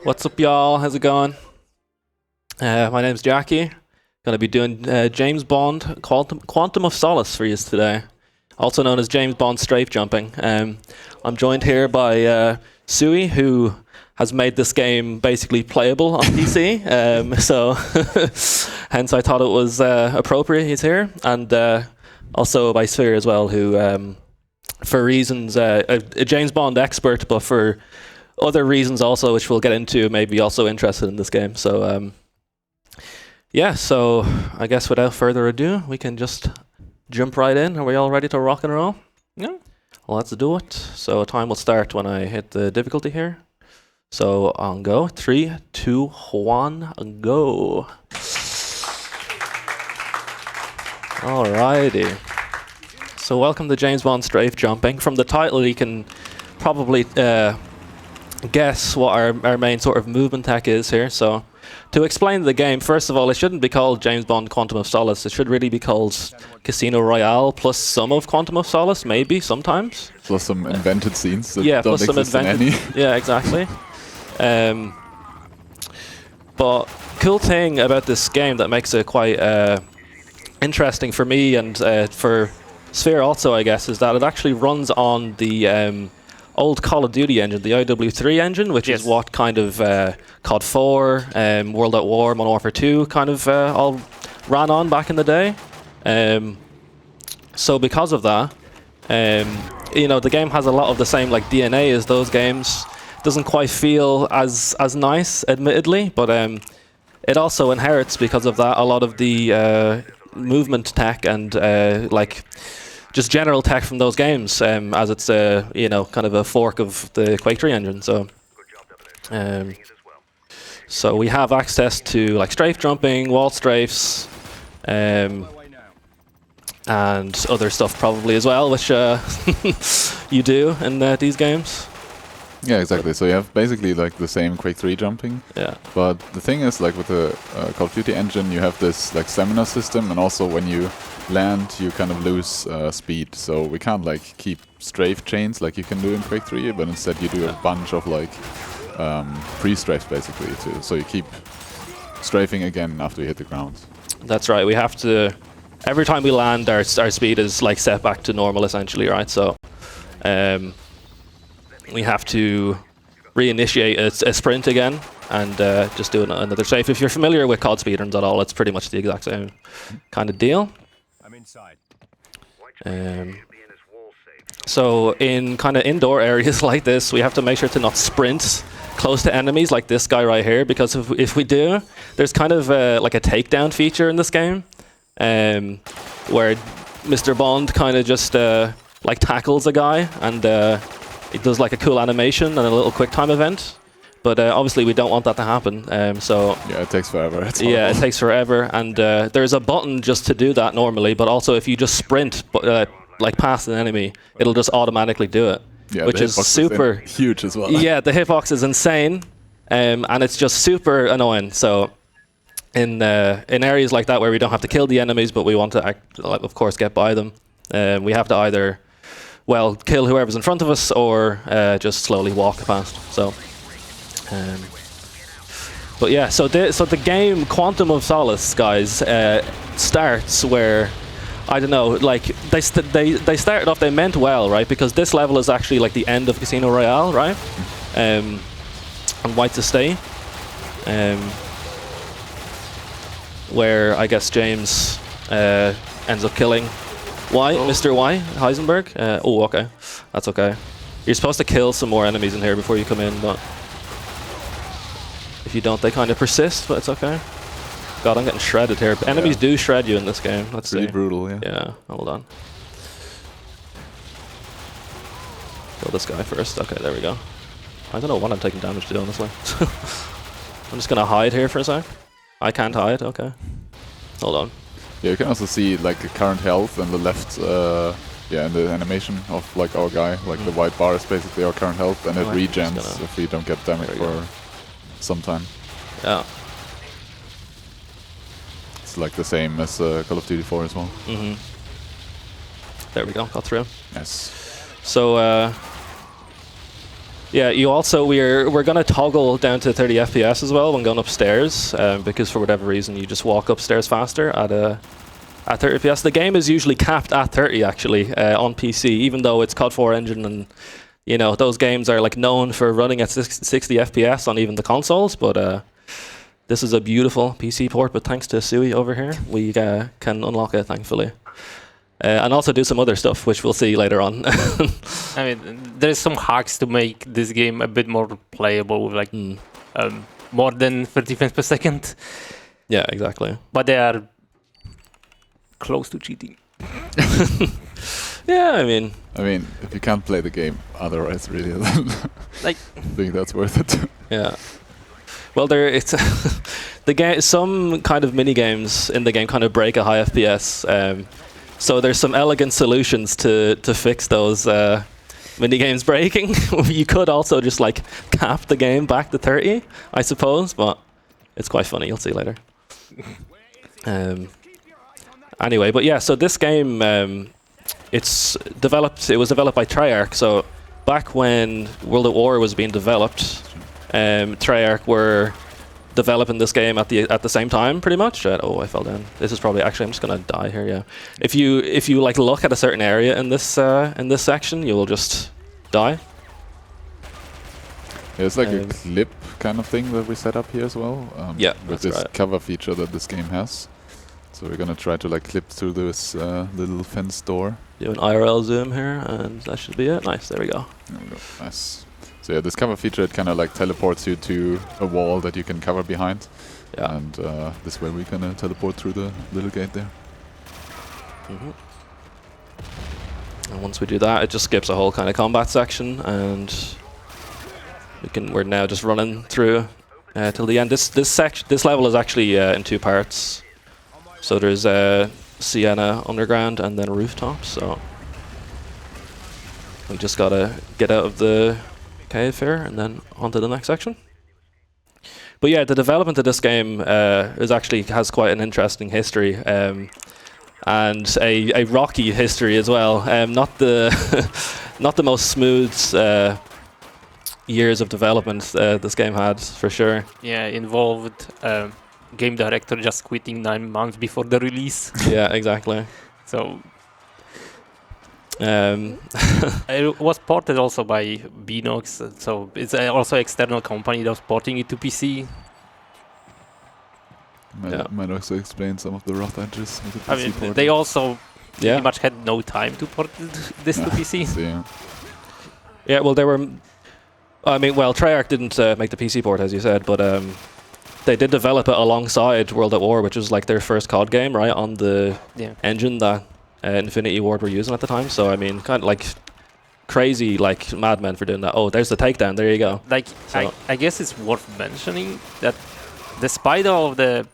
What's up, y'all? How's it going? My name's Jackie. Gonna be doing James Bond Quantum of Solace for you today, also known as James Bond strafe jumping. I'm joined here by Sui, who has made this game basically playable on PC. So hence I thought it was appropriate he's here, and also by Sphere as well, who for reasons a James Bond expert, but for other reasons also, which we'll get into, may be also interested in this game. So yeah, so I guess without further ado, we can just jump right in. Are we all ready to rock and roll? Yeah. Well, let's do it. So time will start when I hit the difficulty here. So on go. 3, 2, 1, go. Alrighty. So welcome to James Bond strafe jumping. From the title, you can probably guess what our main sort of movement tech is here. So to explain the game, first of all, it shouldn't be called James Bond Quantum of Solace. It should really be called Casino Royale plus some of Quantum of Solace, maybe, sometimes. Plus some invented scenes that yeah, don't plus some exist in any. Yeah, exactly. But cool thing about this game that makes it quite interesting for me and for Sphere also, I guess, is that it actually runs on the old Call of Duty engine, the IW3 engine, which is what kind of COD 4, World at War, Modern Warfare 2 kind of all ran on back in the day. So because of that, you know, the game has a lot of the same like DNA as those games. Doesn't quite feel as nice, admittedly, but it also inherits because of that a lot of the movement tech and like just general tech from those games, as it's you know, kind of a fork of the Quake 3 engine. So we have access to like strafe jumping, wall strafes, and other stuff probably as well, which you do in these games. Yeah, exactly. So you have basically like the same Quake 3 jumping. Yeah. But the thing is, like with the Call of Duty engine, you have this like stamina system, and also when you land, you kind of lose speed. So we can't like keep strafe chains like you can do in Quake 3, but instead you do a bunch of like pre-strafes basically, so you keep strafing again after you hit the ground. That's right. We have to, every time we land, our speed is like set back to normal essentially, right? So we have to reinitiate a sprint again and just do another strafe. If you're familiar with COD speedruns at all, it's pretty much the exact same kind of deal. So in kind of indoor areas like this, we have to make sure to not sprint close to enemies like this guy right here, because if we do, there's kind of like a takedown feature in this game, where Mr. Bond kind of just like tackles a guy, and it does like a cool animation and a little quick time event. But obviously we don't want that to happen. So yeah, it takes forever. Yeah, it takes forever, and there's a button just to do that normally. But also, if you just sprint like past an enemy, it'll just automatically do it, yeah, which is super huge as well. Yeah, the hitbox is insane, and it's just super annoying. So in areas like that where we don't have to kill the enemies, but we want to, of course, get by them, we have to either kill whoever's in front of us or just slowly walk past. So. But yeah, so the game Quantum of Solace, guys, starts where, I don't know, like they started off, they meant well, right? Because this level is actually like the end of Casino Royale, right? And White to Stay, where I guess James ends up killing Mr. Y, Heisenberg. Oh, okay, that's okay. You're supposed to kill some more enemies in here before you come in, but if you don't, they kind of persist, but it's okay. God, I'm getting shredded here. Enemies do shred you in this game. Let's see. Pretty brutal, yeah. Yeah, hold on. Kill this guy first. Okay, there we go. I don't know what I'm taking damage to, honestly. I'm just gonna hide here for a sec. I can't hide, okay. Hold on. Yeah, you can also see like the current health on the left, yeah, in the animation of like our guy, like the white bar is basically our current health, and it regens if we don't get damage for some time. Yeah. It's like the same as Call of Duty 4 as well. There we go, got through. Yes. So Yeah, you also we're gonna toggle down to 30 FPS as well when going upstairs, because for whatever reason you just walk upstairs faster at 30 FPS. The game is usually capped at 30 actually on PC, even though it's COD 4 engine, and you know those games are like known for running at 60 FPS on even the consoles. But this is a beautiful PC port, but thanks to Sui over here, we can unlock it thankfully. And also do some other stuff, which we'll see later on. I mean, there's some hacks to make this game a bit more playable with like more than 30 frames per second. Yeah, exactly. But they are close to cheating. Yeah, I mean, if you can't play the game otherwise, really, then like, I think that's worth it. yeah. Well, it's the game. Some kind of mini games in the game kind of break a high FPS. So there's some elegant solutions to fix those mini games breaking. You could also just like cap the game back to 30, I suppose, but it's quite funny. You'll see later. Anyway, but yeah, so this game it was developed by Treyarch. So back when World at War was being developed, Treyarch were developing this game at the same time, pretty much. Oh, I fell down. This is probably I'm just gonna die here. Yeah, if you like look at a certain area in this section, you will just die. Yeah, it's like a clip kind of thing that we set up here as well. Yeah, with that's this right. cover feature that this game has. So we're gonna try to like clip through this little fence door. Do an IRL zoom here, and that should be it. Nice. There we go. There we go. Nice. So yeah, this cover feature, it kind of like teleports you to a wall that you can cover behind. Yeah. And this way we're gonna teleport through the little gate there. And once we do that, it just skips a whole kind of combat section, and we're now just running through till the end. This level is actually in two parts. So there's Sienna Underground and then Rooftop. So we just gotta get out of the cave here and then onto the next section. But yeah, the development of this game has quite an interesting history, and a rocky history as well. Not the most smooth years of development this game had, for sure. Yeah, involved game director just quitting 9 months before the release. Yeah, exactly. So it was ported also by Binox, so it's also external company that was porting it to PC. Might also explain some of the rough edges with the PC I mean, port. they also Yeah. pretty much had no time to port this to PC. So, yeah. Yeah, well, Treyarch didn't make the PC port, as you said, but they did develop it alongside World at War, which was like their first COD game, right, on the engine that Infinity Ward were using at the time. So, I mean, kind of like crazy, like madmen for doing that. Oh, there's the takedown. There you go. Like, So I guess it's worth mentioning that despite all of the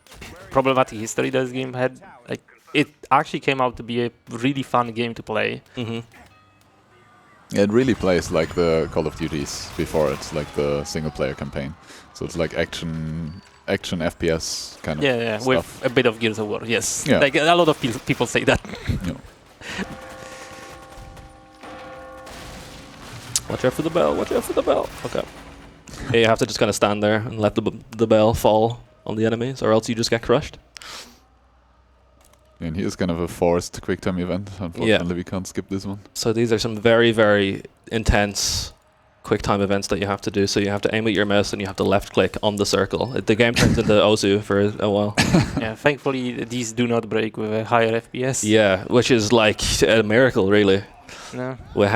problematic history that this game had, like, it actually came out to be a really fun game to play. Yeah, it really plays like the Call of Duties before it, like the single-player campaign. So it's like action FPS kind of stuff. With a bit of Gears of War, yes. Yeah. Like, a lot of people say that. Yeah. watch out for the bell. Watch out for the bell. Okay. Yeah, you have to just kind of stand there and let the bell fall on the enemies, or else you just get crushed. And here's kind of a forced quick-time event. Unfortunately, we can't skip this one. So these are some very, very intense quick-time events that you have to do. So you have to aim with your mouse and you have to left-click on the circle. The game turns into Ozu for a while. Yeah, thankfully these do not break with a higher FPS. Yeah, which is like a miracle, really. No. With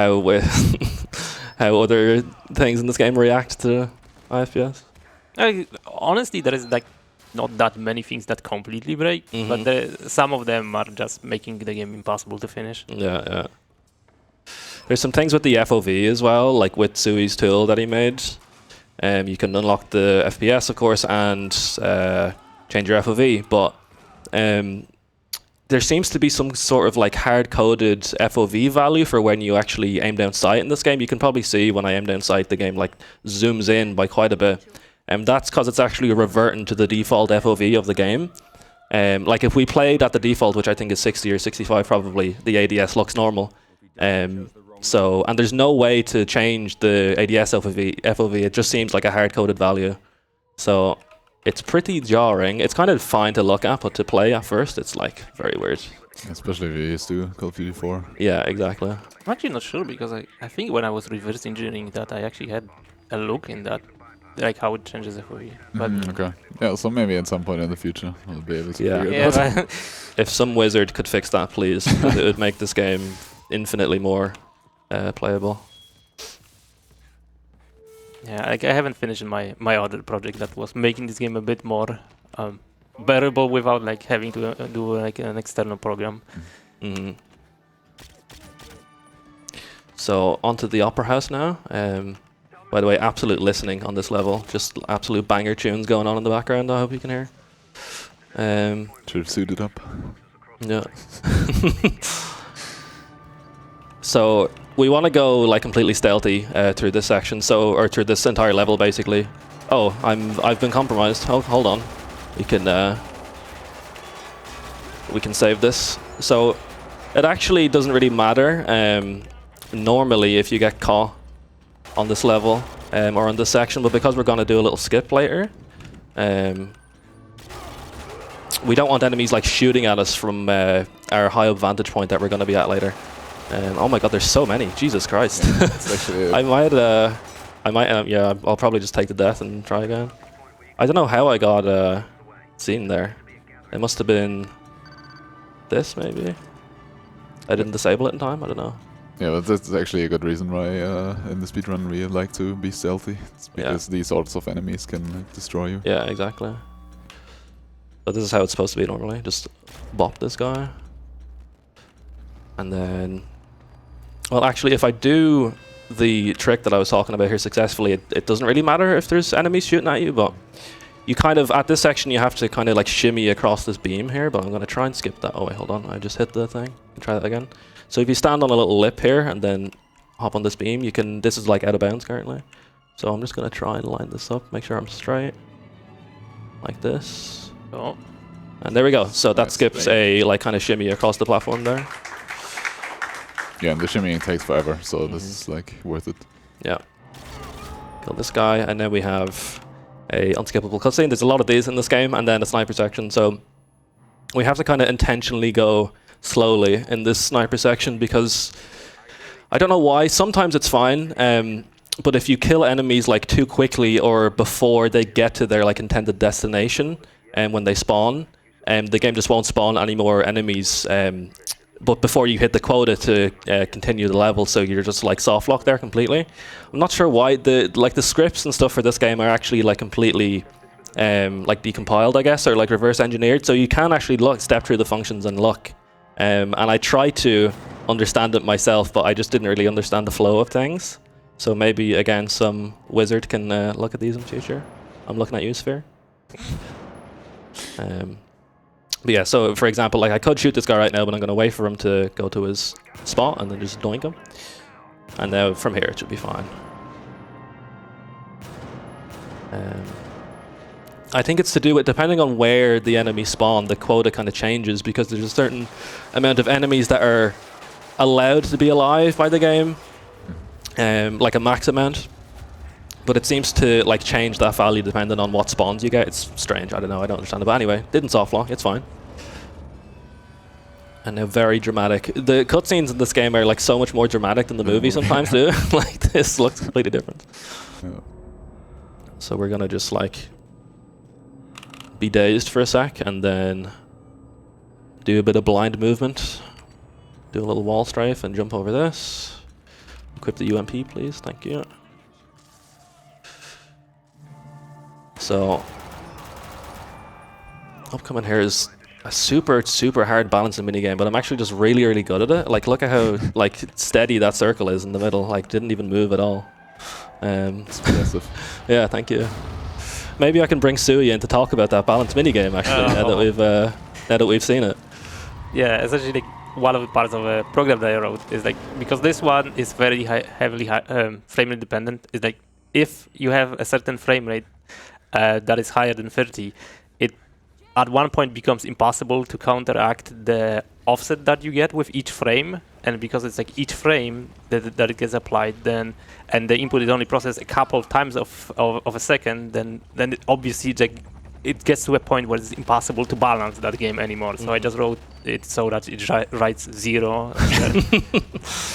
how other things in this game react to FPS. Honestly, there is like not that many things that completely break, but some of them are just making the game impossible to finish. Yeah. There's some things with the FOV as well, like with Sui's tool that he made. You can unlock the FPS, of course, and change your FOV, but there seems to be some sort of like hard-coded FOV value for when you actually aim down sight in this game. You can probably see when I aim down sight, the game like zooms in by quite a bit. That's because it's actually reverting to the default FOV of the game. Like if we played at the default, which I think is 60 or 65 probably, the ADS looks normal. So, and there's no way to change the ADS FOV. It just seems like a hard-coded value. So, it's pretty jarring. It's kind of fine to look at, but to play at first, it's like very weird. Especially if you're used to Call of Duty 4. Yeah, exactly. I'm actually not sure because I think when I was reverse engineering that, I actually had a look in that, like how it changes FOV. But Okay. Yeah, so maybe at some point in the future we'll be able to Yeah. figure it yeah, out. but If some wizard could fix that, please, 'cause it would make this game infinitely more playable. yeah, like I haven't finished my other project that was making this game a bit more bearable without like having to do like an external program. Hmm. So onto the Opera House now. By the way, absolute listening on this level. Just absolute banger tunes going on in the background. I hope you can hear. Should have suited up. Yeah. So we want to go like completely stealthy through this section. Or through this entire level basically. Oh, I've been compromised. Oh, hold on. We can save this. So it actually doesn't really matter. Normally, if you get caught on this level or on this section, but because we're going to do a little skip later, we don't want enemies like shooting at us from our high up vantage point that we're going to be at later. Oh my god, there's so many! Jesus Christ! Yeah, it's actually yeah, I'll probably just take the death and try again. I don't know how I got seen there. It must have been this maybe. I didn't disable it in time. I don't know. Yeah, but that's actually a good reason why in the speedrun we like to be stealthy. It's because these sorts of enemies can destroy you. Yeah, exactly. So this is how it's supposed to be normally. Just bop this guy. And then... Well, actually, if I do the trick that I was talking about here successfully, it doesn't really matter if there's enemies shooting at you, but you kind of, at this section, you have to kind of like shimmy across this beam here, but I'm going to try and skip that. Oh, wait, hold on. I just hit the thing. Try that again. So if you stand on a little lip here and then hop on this beam, you can... This is like out of bounds currently. So I'm just going to try and line this up, make sure I'm straight. Like this. Oh. And there we go. So that skips a like kind of shimmy across the platform there. Yeah, and the shimmying takes forever, so this is like worth it. Yeah. Kill this guy, and then we have a unskippable cutscene. There's a lot of these in this game, and then a sniper section. So we have to kind of intentionally go slowly in this sniper section because I don't know why. Sometimes it's fine, but if you kill enemies like too quickly or before they get to their like intended destination, and when they spawn, the game just won't spawn any more enemies. But before you hit the quota to continue the level, so you're just like soft locked there completely. I'm not sure why the scripts and stuff for this game are actually like completely like decompiled, I guess, or like reverse engineered. So you can actually step through the functions and look. And I tried to understand it myself, but I just didn't really understand the flow of things. So maybe again, some wizard can look at these in future. I'm looking at you, Sphere. But yeah, so for example, like I could shoot this guy right now, but I'm going to wait for him to go to his spot and then just doink him. And now from here it should be fine. I think it's to do with, depending on where the enemy spawn, the quota kind of changes because there's a certain amount of enemies that are allowed to be alive by the game, like a max amount. But it seems to like change that value depending on what spawns you get. It's strange. I don't know. I don't understand it. But anyway, didn't soft lock. It's fine. And now very dramatic. The cutscenes in this game are like so much more dramatic than the movie sometimes do. Like this looks completely different. Yeah. So we're gonna just like be dazed for a sec and then do a bit of blind movement. Do a little wall strafe and jump over this. Equip the UMP, please. Thank you. So, upcoming here is a super hard balancing minigame, but I'm actually just really good at it. Like, look at how like steady that circle is in the middle. Like, didn't even move at all. It's impressive. Yeah, thank you. Maybe I can bring Suya in to talk about that balance minigame actually. Now that we've seen it. Yeah, essentially, like, one of the parts of a program that I wrote is like, because this one is very heavily frame rate dependent. Is like if you have a certain frame rate that is higher than 30, it at one point becomes impossible to counteract the offset that you get with each frame, and because it's like each frame that it gets applied, then and the input is only processed a couple of times of a second, then it obviously like it gets to a point where it's impossible to balance that game anymore. So I just wrote it so that it writes 0,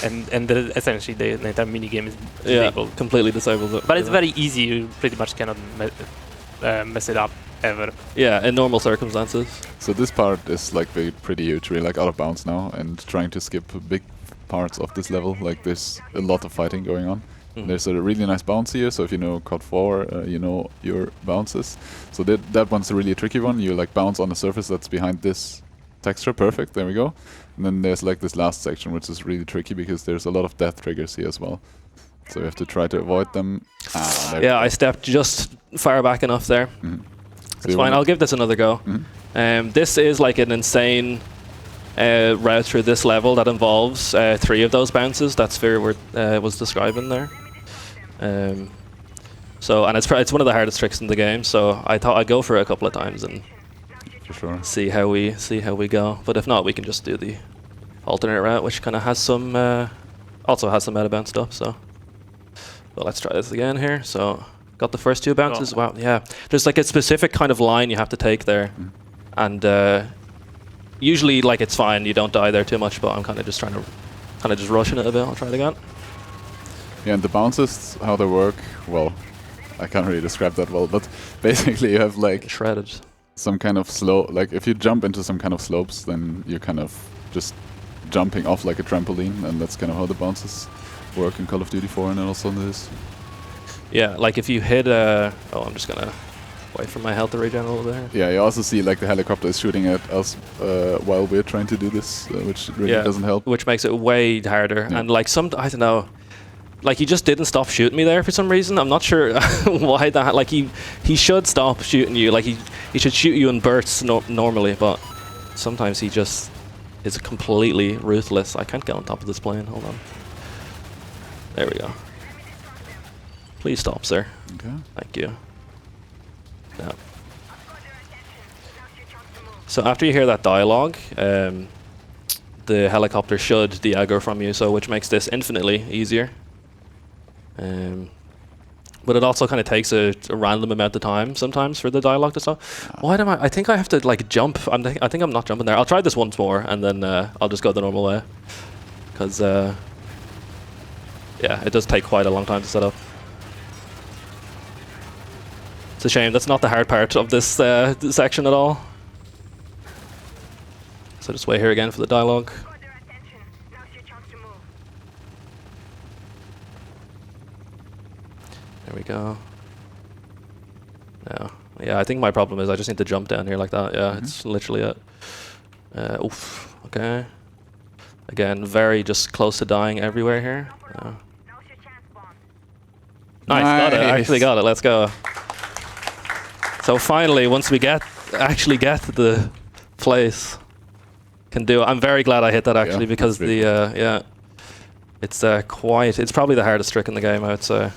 and essentially the entire mini game is disabled. Completely disabled. But it's very easy. You pretty much cannot mess it up ever. Yeah, in normal circumstances. So this part is like pretty huge, really like out of bounds now, and trying to skip big parts of this level. Like there's a lot of fighting going on. There's a really nice bounce here, so if you know COD 4, you know your bounces. So that one's a really tricky one. You like bounce on a surface that's behind this texture. Perfect, there we go. And then there's like this last section, which is really tricky because there's a lot of death triggers here as well. So you have to try to avoid them. Yeah, I stepped just far back enough there. It's fine, I'll give this another go. This is like an insane route through this level that involves 3 of those bounces that Sphere was describing there. So, and it's one of the hardest tricks in the game. So I thought I'd go for it a couple of times and see how we go. But if not, we can just do the alternate route, which kind of has some also has some out of bounds stuff. So, well, let's try this again here. So, got the first 2 bounces. Wow, yeah. There's like a specific kind of line you have to take there, and usually like it's fine. You don't die there too much. But I'm kind of just trying to just rushing it a bit. I'll try it again. Yeah, and the bounces, how they work, well, I can't really describe that well, but basically you have like shredded some kind of slope. Like if you jump into some kind of slopes, then you're kind of just jumping off like a trampoline, and that's kind of how the bounces work in Call of Duty 4 and also in this. Yeah, like if you hit oh, I'm just gonna wait for my health to regen a little bit. Yeah, you also see like the helicopter is shooting at us while we're trying to do this, which really doesn't help. Which makes it way harder. Yeah. And like I don't know, like he just didn't stop shooting me there for some reason. I'm not sure why that. Like he should stop shooting you. Like he should shoot you in bursts normally, but sometimes he just is completely ruthless. I can't get on top of this plane. Hold on. There we go. Please stop, sir. Okay. Thank you. Yeah. So after you hear that dialogue, the helicopter should de-aggro from you, so which makes this infinitely easier. But it also kind of takes a random amount of time sometimes for the dialogue to stop. Why do I think I have to like jump. I think I'm not jumping there. I'll try this once more and then I'll just go the normal way. Because yeah, it does take quite a long time to set up. It's a shame. That's not the hard part of this section at all. So just wait here again for the dialogue. There we go. No. Yeah, I think my problem is I just need to jump down here like that. Yeah, it's literally it. Oof. Okay. Again, very just close to dying everywhere here. Nice, got it. Actually got it. Let's go. So finally, once we actually get to the place, can do it. I'm very glad I hit that actually because the yeah, it's it's probably the hardest trick in the game, I would say.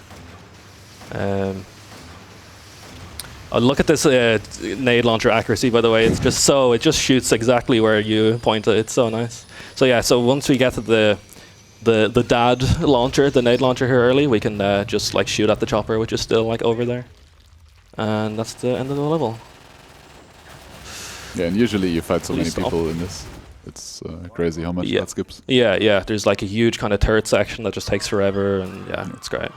Oh, look at this nade launcher accuracy, by the way. It's just it just shoots exactly where you point it. It's so nice. So yeah, so once we get to the dad launcher, the nade launcher here early, we can just like shoot at the chopper, which is still like over there. And that's the end of the level. Yeah, and usually you fight so many people in this. It's crazy how much that skips. Yeah, yeah. There's like a huge kind of turret section that just takes forever, and yeah, it's great.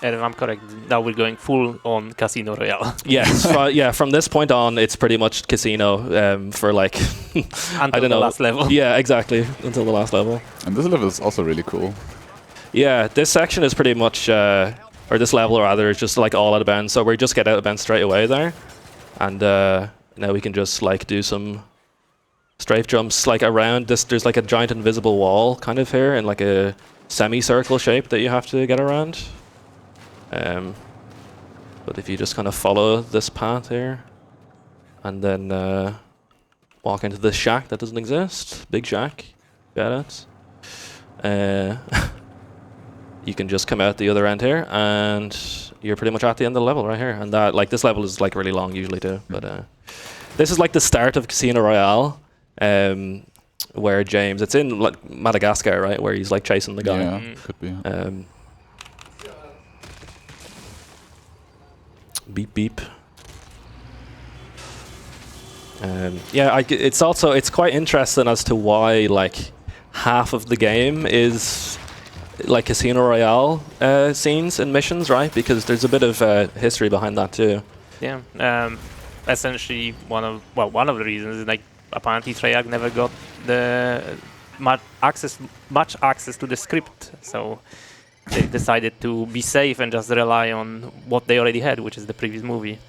And if I'm correct, now we're going full on Casino Royale. Yes, yeah. From this point on, it's pretty much casino for like I don't know, the last level. Yeah, exactly, until the last level. And this level is also really cool. Yeah, this section is pretty much, or this level rather, is just like all out of bounds. So we just get out of bounds straight away there, and now we can just like do some strafe jumps like around this. There's like a giant invisible wall kind of here in like a semicircle shape that you have to get around. But if you just kind of follow this path here and then walk into this shack that doesn't exist, big shack, got it, you can just come out the other end here and you're pretty much at the end of the level right here. And that, like, this level is like really long usually too, but this is like the start of Casino Royale, where James. It's in like Madagascar, right, where he's like chasing the guy. Yeah, could be. Beep beep. Yeah, it's quite interesting as to why like half of the game is like Casino Royale scenes and missions, right? Because there's a bit of history behind that too. Yeah. Essentially, one of the reasons is like apparently Treyarch never got the much access to the script, so they decided to be safe and just rely on what they already had, which is the previous movie.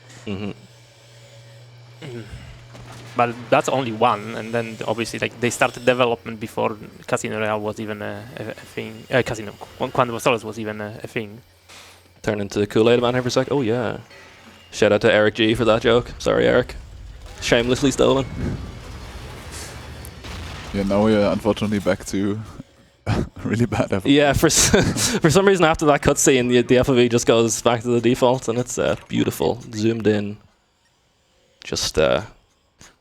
But that's only one, and then obviously like they started development before Casino Royale was even a thing. Quantum of Solace was even a thing. Turn into the Kool-Aid man here for a sec. Oh yeah. Shout out to Eric G for that joke. Sorry, Eric. Shamelessly stolen. Yeah, now we're unfortunately back to really bad FOV. Yeah, for some reason after that cutscene, the FOV just goes back to the default, and it's beautiful, zoomed in. Just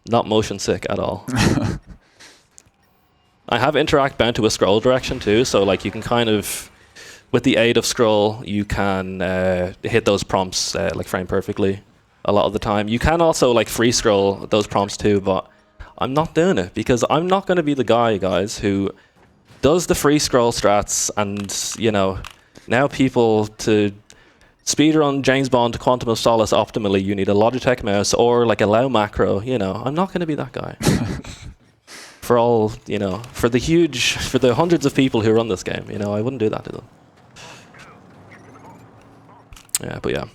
not motion sick at all. I have interact bound to a scroll direction too, so like you can kind of, with the aid of scroll, you can hit those prompts like frame perfectly a lot of the time. You can also like free scroll those prompts too, but I'm not doing it because I'm not going to be the guy, guys, who does the free scroll strats and, you know, now people to speedrun James Bond Quantum of Solace optimally, you need a Logitech mouse or like a low macro, you know. I'm not going to be that guy. For all, you know, for the hundreds of people who run this game, you know, I wouldn't do that to them. Yeah, but yeah.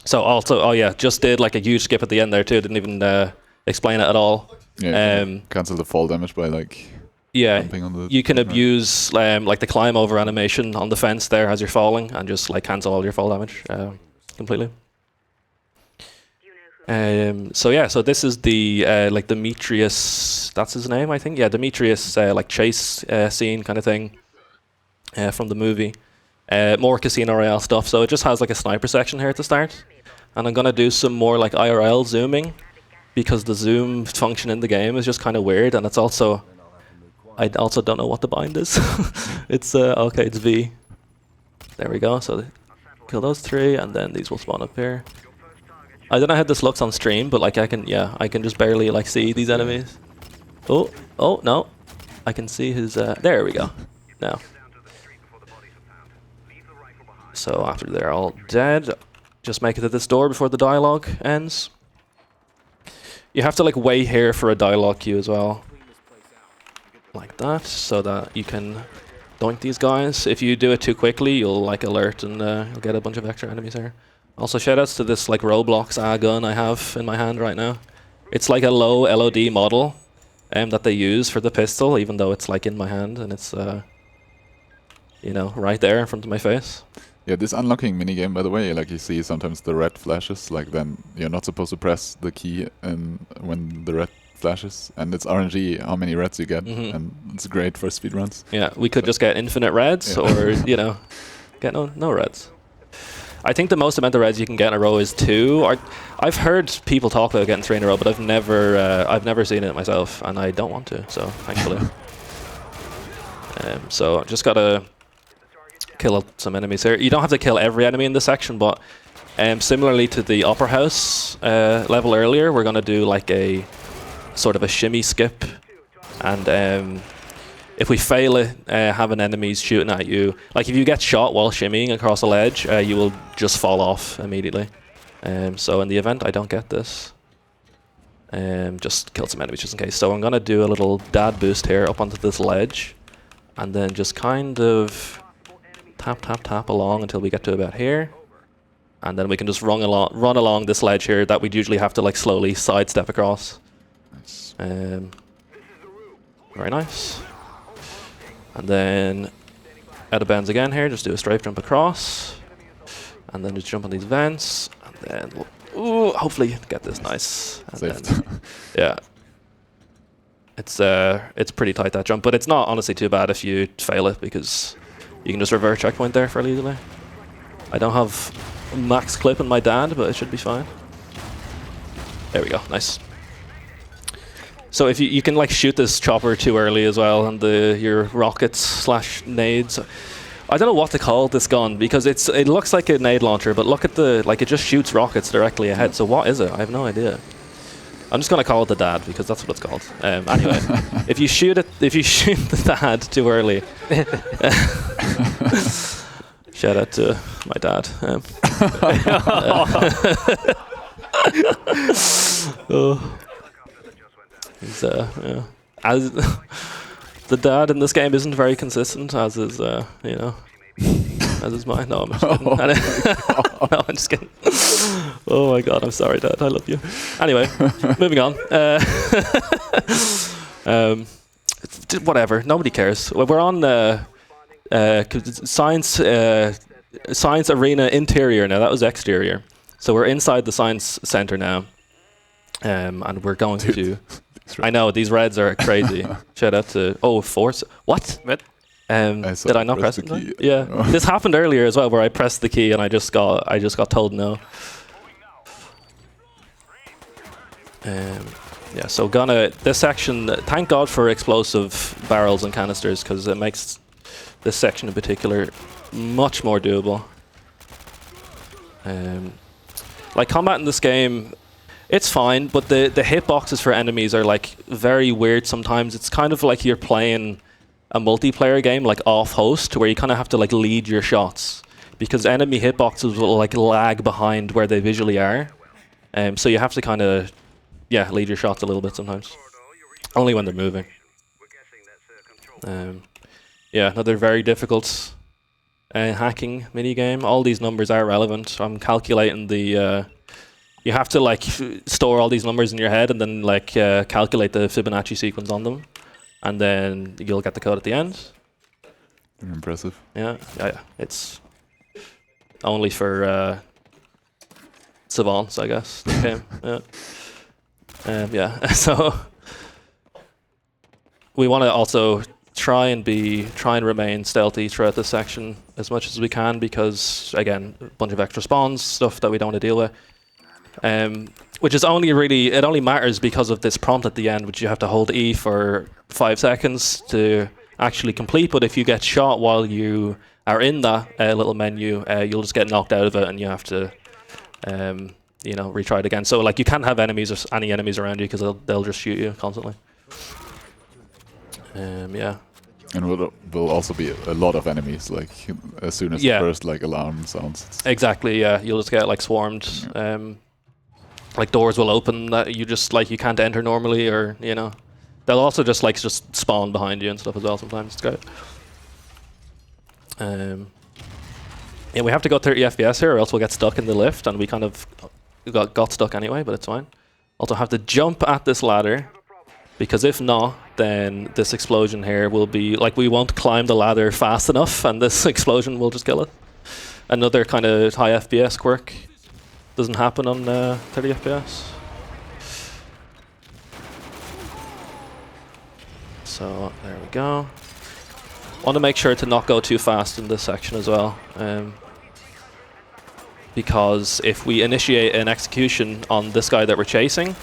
So also, oh yeah, just did like a huge skip at the end there too. Didn't even explain it at all. Yeah, cancel the fall damage by like jumping on the you can abuse like the climb over animation on the fence there as you're falling and just like cancel all your fall damage completely. So yeah, so this is the like Demetrius, that's his name I think. Yeah, Demetrius like chase scene kind of thing from the movie. More Casino Royale stuff, so it just has like a sniper section here at the start. And I'm gonna do some more like IRL zooming because the zoom function in the game is just kind of weird, and it's also, I also don't know what the bind is. It's okay, it's V. There we go, so kill those three and then these will spawn up here. I don't know how this looks on stream, but like I can just barely like see these enemies. Oh no, I can see his there we go. Now, so after they're all dead, just make it to this door before the dialogue ends. You have to like wait here for a dialogue queue as well, like that, so that you can doink these guys. If you do it too quickly, you'll like alert and you'll get a bunch of extra enemies here. Also, shoutouts to this like Roblox gun I have in my hand right now. It's like a low LOD model that they use for the pistol, even though it's like in my hand and it's you know, right there in front of my face. Yeah, this unlocking minigame, by the way, like you see sometimes the red flashes, like then you're not supposed to press the key when the red flashes, and it's RNG how many reds you get, and it's great for speedruns. Yeah, we could just get infinite reds, or you know, get no reds. I think the most amount of reds you can get in a row is 2. I've heard people talk about getting 3 in a row, but I've never seen it myself, and I don't want to. So thankfully, so just gotta kill some enemies here. You don't have to kill every enemy in this section, but similarly to the upper house level earlier, we're gonna do like a sort of a shimmy skip, and if we fail it, having enemies shooting at you, like if you get shot while shimmying across a ledge, you will just fall off immediately. So in the event I don't get this, just kill some enemies just in case. So I'm gonna do a little dad boost here up onto this ledge, and then just kind of tap along until we get to about here, and then we can just run along this ledge here that we'd usually have to like slowly sidestep across. Nice. Very nice. And then out of bounds again here, just do a strafe jump across, and then just jump on these vents, and then we'll, hopefully get this nice. And then, yeah, it's pretty tight, that jump, but it's not honestly too bad if you fail it, because you can just revert checkpoint there fairly easily. I don't have max clip in my dad, but it should be fine. There we go, nice. So if you can like shoot this chopper too early as well, and your rockets / nades. I don't know what to call this gun because it looks like a nade launcher, but look at it just shoots rockets directly ahead. So what is it? I have no idea. I'm just gonna call it the dad because that's what it's called. Anyway, if you shoot the dad too early, shout out to my dad. He's as the dad in this game isn't very consistent, as is as is mine. No, I'm just kidding. No, I'm just kidding. Oh my god, I'm sorry, Dad. I love you. Anyway, moving on. Whatever. Nobody cares. We're on science arena interior now. That was exterior. So we're inside the science center now, and we're going to. I know these reds are crazy. Shout out to Force. What? Did I not press the key? Yeah, this happened earlier as well, where I pressed the key and I just got told no. Yeah, so this section. Thank God for explosive barrels and canisters because it makes this section in particular much more doable. Like combat in this game, it's fine, but the hitboxes for enemies are like very weird sometimes. It's kind of like you're playing a multiplayer game like off host where you kind of have to like lead your shots because enemy hitboxes will like lag behind where they visually are. So you have to kind of lead your shots a little bit sometimes. Only when they're moving. Another very difficult hacking minigame. All these numbers are relevant. I'm calculating the you have to like store all these numbers in your head and then like calculate the Fibonacci sequence on them. And then you'll get the code at the end. Impressive. Yeah. It's only for savants, I guess. So we want to also try and remain stealthy throughout this section as much as we can because again, a bunch of extra spawns, stuff that we don't want to deal with. Which is it only matters because of this prompt at the end, which you have to hold E for 5 seconds to actually complete. But if you get shot while you are in that little menu, you'll just get knocked out of it, and you have to, retry it again. So like you can't have any enemies around you because they'll just shoot you constantly. And will also be a lot of enemies like as soon as the first like alarm sounds. Exactly. Yeah, you'll just get like swarmed. Like doors will open that you can't enter normally, or they'll also just spawn behind you and stuff as well sometimes. It's great. We have to go 30 FPS here or else we'll get stuck in the lift, and we kind of got stuck anyway, but it's fine. Also have to jump at this ladder because if not, then this explosion here will be like we won't climb the ladder fast enough and this explosion will just kill it. Another kind of high FPS quirk. Doesn't happen on 30 FPS. So there we go. Want to make sure to not go too fast in this section as well, because if we initiate an execution on this guy that we're chasing,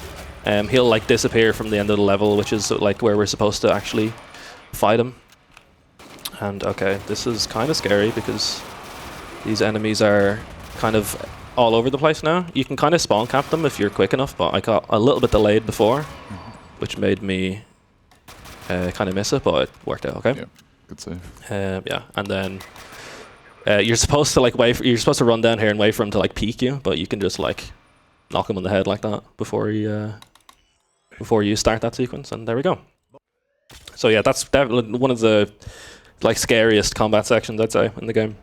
he'll like disappear from the end of the level, which is like where we're supposed to actually fight him. And okay, this is kind of scary because these enemies are kind of all over the place now. You can kind of spawn cap them if you're quick enough, but I got a little bit delayed before, which made me kind of miss it, but it worked out okay. Yeah, good save. And then you're supposed to like you're supposed to run down here and wait for him to like peek you, but you can just like knock him on the head like that before you start that sequence, and there we go. So yeah, that's definitely one of the like scariest combat sections I'd say in the game.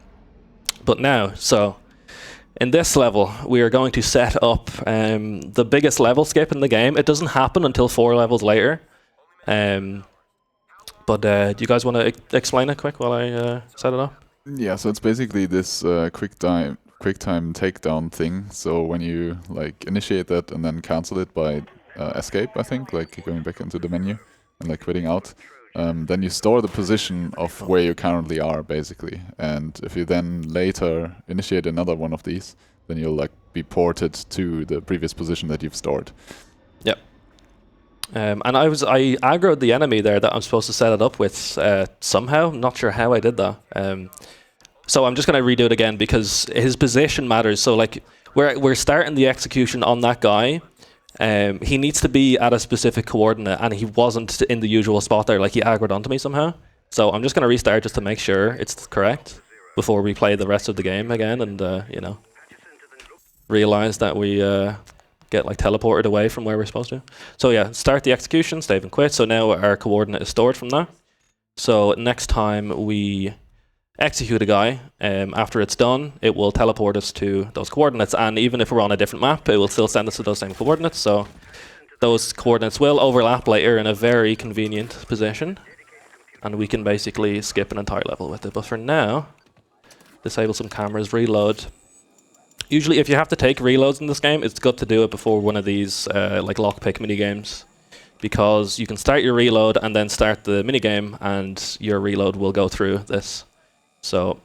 But now, so in this level, we are going to set up the biggest level skip in the game. It doesn't happen until 4 levels later. But do you guys want to explain it quick while I set it up? Yeah, so it's basically this quick time takedown thing. So when you like initiate that and then cancel it by escape, I think, like going back into the menu and like quitting out, then you store the position of where you currently are, basically. And if you then later initiate another one of these, then you'll like be ported to the previous position that you've stored. Yep. And I aggroed the enemy there that I'm supposed to set it up with somehow. I'm not sure how I did that. So I'm just going to redo it again because his position matters. So like we're starting the execution on that guy. He needs to be at a specific coordinate, and he wasn't in the usual spot there. Like he aggroed onto me somehow. So I'm just going to restart just to make sure it's correct before we play the rest of the game again, and you know, realize that we get like teleported away from where we're supposed to. So yeah, start the execution, save and quit. So now our coordinate is stored from that. So next time we execute a guy, after it's done, it will teleport us to those coordinates, and even if we're on a different map, it will still send us to those same coordinates. So those coordinates will overlap later in a very convenient position, and we can basically skip an entire level with it. But for now, disable some cameras, reload. Usually if you have to take reloads in this game, it's good to do it before one of these like lockpick minigames, because you can start your reload and then start the minigame, and your reload will go through this. So,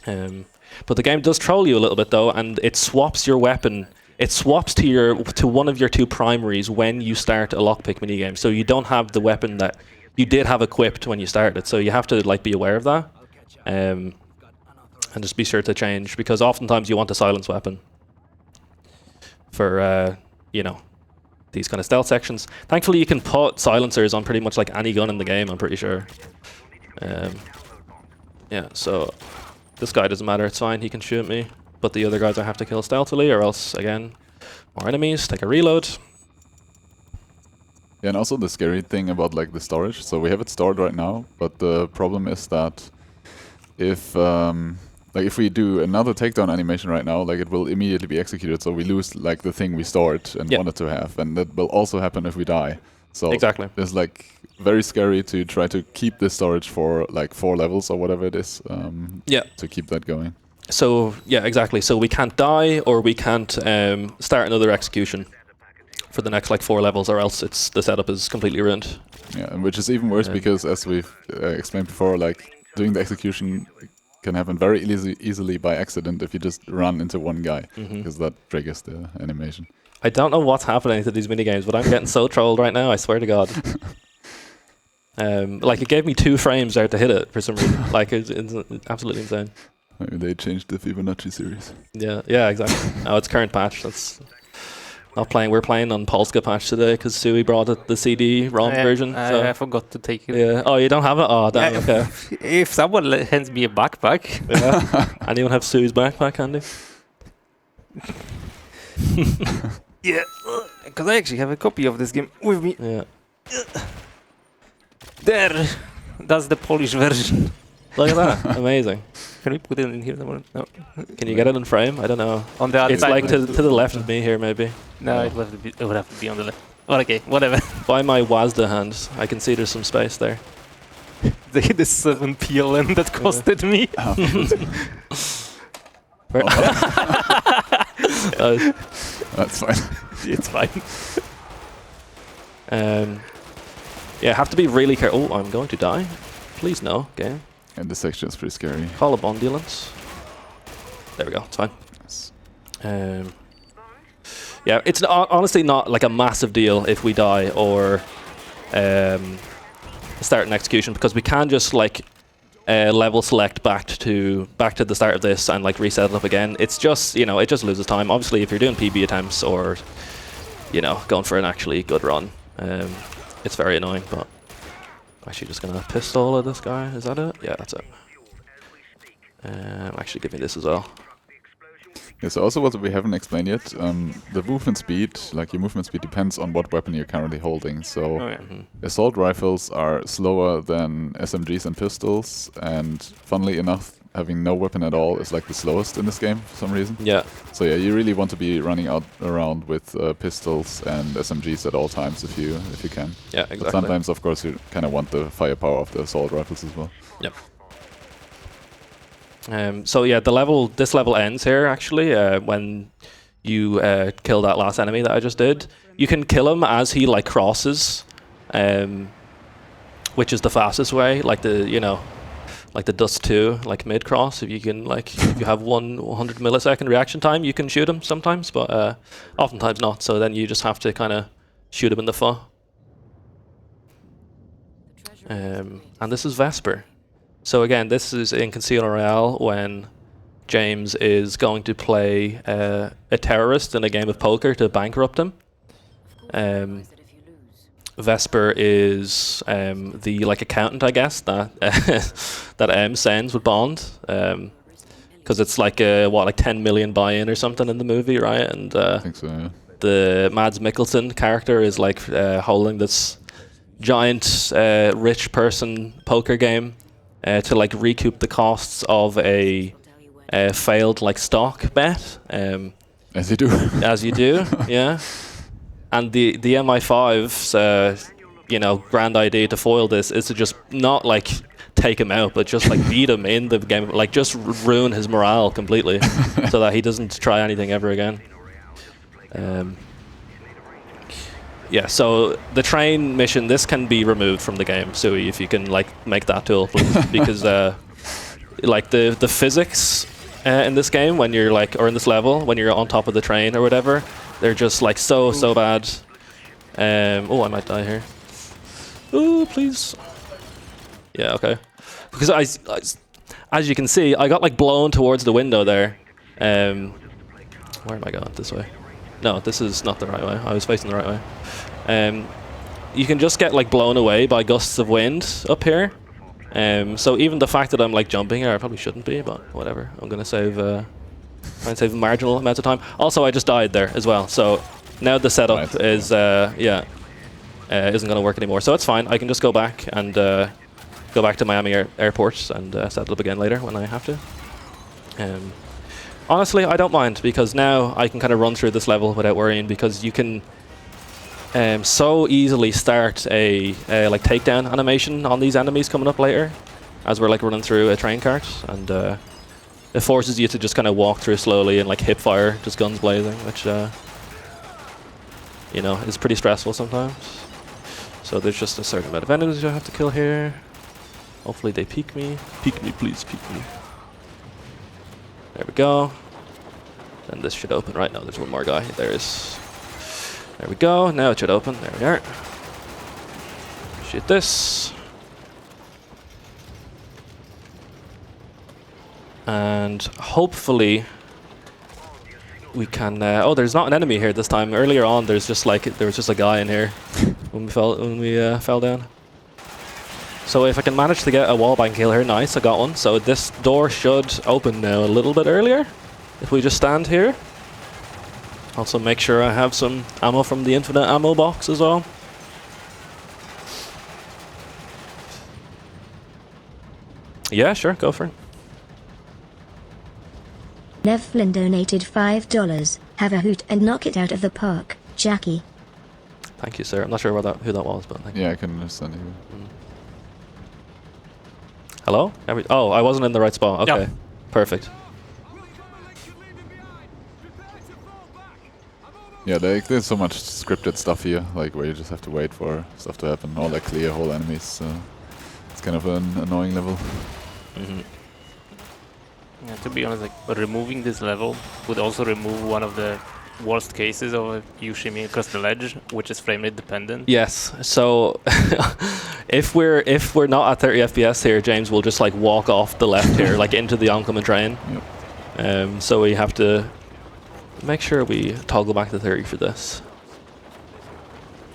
but the game does troll you a little bit though, and it swaps your weapon. It swaps to one of your two primaries when you start a lockpick minigame. So you don't have the weapon that you did have equipped when you started. So you have to like be aware of that, and just be sure to change, because oftentimes you want a silence weapon for you know, these kind of stealth sections. Thankfully, you can put silencers on pretty much like any gun in the game, I'm pretty sure. Yeah, so this guy doesn't matter, it's fine, he can shoot me. But the other guys I have to kill stealthily, or else, again, more enemies, take a reload. Yeah, and also the scary thing about like the storage. So we have it stored right now, but the problem is that if we do another takedown animation right now, like it will immediately be executed, so we lose like the thing we stored and wanted to have, and that will also happen if we die. So exactly, it's like very scary to try to keep this storage for like 4 levels or whatever it is. To keep that going. So yeah, exactly. So we can't die, or we can't start another execution for the next like 4 levels, or else the setup is completely ruined. Yeah, and which is even worse because, as we've explained before, like doing the execution can happen very easily by accident if you just run into one guy, because that triggers the animation. I don't know what's happening to these minigames, but I'm getting so trolled right now, I swear to God. Like it gave me 2 frames there to hit it for some reason. Like it's absolutely insane. Maybe they changed the Fibonacci series. Yeah, exactly. Oh, it's current patch. That's not playing. We're playing on Polska patch today because Sui brought it, the CD-ROM version. So. I forgot to take it. Yeah. Oh, you don't have it? Oh, damn. Yeah, Okay. If someone hands me a backpack. Yeah. Anyone have Sui's backpack handy? Yeah, because I actually have a copy of this game with me. Yeah. There. That's the Polish version. Look at that. Amazing. Can we put it in here somewhere? No. Can you get it in frame? I don't know. On the other It's side. like to the left of me here, maybe. No, it would have to be on the left. Well, okay, whatever. By my WASD hand, I can see there's some space there. The 7 PLN that costed me. That's fine. It's fine. Yeah, have to be really careful. Oh, I'm going to die. Please no, game. And this section is pretty scary. Call a bondulance. There we go, it's fine. Yes. Yeah, it's honestly not like a massive deal if we die or start an execution, because we can just like level select back to the start of this and like reset it up again. It's just, you know, it just loses time. Obviously, if you're doing PB attempts or, you know, going for an actually good run, it's very annoying. But I'm actually just gonna pistol at this guy. Is that it? Yeah, that's it. Actually, give me this as well. Yeah, so also what we haven't explained yet, the movement speed, like your movement speed depends on what weapon you're currently holding. So assault rifles are slower than SMGs and pistols, and funnily enough, having no weapon at all is like the slowest in this game for some reason. Yeah. So yeah, you really want to be running around with pistols and SMGs at all times if you can. Yeah, exactly. But sometimes, of course, you kind of want the firepower of the assault rifles as well. Yep. So yeah, this level ends here actually when you kill that last enemy that I just did. You can kill him as he like crosses, which is the fastest way. Like the Dust 2, like mid cross. If you can if you have 100 millisecond reaction time, you can shoot him sometimes, but oftentimes not. So then you just have to kind of shoot him in the foot. And this is Vesper. So again, this is in Casino Royale when James is going to play a terrorist in a game of poker to bankrupt him. Vesper is the accountant, I guess, that that M sends with Bond, because it's like a 10 million buy-in or something in the movie, right? And I think so. Yeah. the Mads Mikkelsen character is like holding this giant rich person poker game to like recoup the costs of a failed like stock bet. As you do. As you do, yeah. And the MI5's grand idea to foil this is to just not like take him out, but just like beat him in the game, like just ruin his morale completely, so that he doesn't try anything ever again. Yeah, so the train mission, this can be removed from the game, Sui, if you can like make that tool, please, because like the physics in this game when you're like, or in this level when you're on top of the train or whatever, they're just like so bad. Oh, I might die here. Oh, please. Yeah, okay. Because I, as you can see, I got like blown towards the window there. Where am I going? This way? No, this is not the right way. I was facing the right way. You can just get like blown away by gusts of wind up here. So even the fact that I'm like jumping here, I probably shouldn't be, but whatever. I'm gonna save, try and save a marginal amount of time. Also, I just died there as well. So now the setup is, isn't gonna work anymore. So it's fine. I can just go back and go back to Miami Airport and set it up again later when I have to. Honestly, I don't mind, because now I can kind of run through this level without worrying, because you can so easily start a like takedown animation on these enemies coming up later as we're like running through a train cart, and it forces you to just kind of walk through slowly and like hip fire, just guns blazing, which is pretty stressful sometimes. So there's just a certain amount of enemies you have to kill here. Hopefully they peek me. Peek me, please, peek me. There we go. And this should open. Right now, there's one more guy. There we go. Now it should open. There we are. Shoot this. And hopefully we can. Oh, there's not an enemy here this time. Earlier on, there was just a guy in here when we fell down. So if I can manage to get a wallbang kill here, nice, I got one. So this door should open now a little bit earlier, if we just stand here. Also make sure I have some ammo from the infinite ammo box as well. Yeah, sure, go for it. Nev Flynn donated $5. Have a hoot and knock it out of the park, Jackie. Thank you, sir. I'm not sure who that was, but thank you. Yeah, I can understand you. Hello? Oh, I wasn't in the right spot. Okay, yeah. Perfect. Yeah, there's so much scripted stuff here, like where you just have to wait for stuff to happen, or like clear whole enemies. It's kind of an annoying level. Mm-hmm. Yeah, to be honest, like removing this level would also remove one of the worst cases of you shimmying across the ledge, which is frame rate dependent. Yes. So if we're not at 30 FPS here, James will just like walk off the left here, like into the oncoming train. Yep. So we have to make sure we toggle back to 30 for this,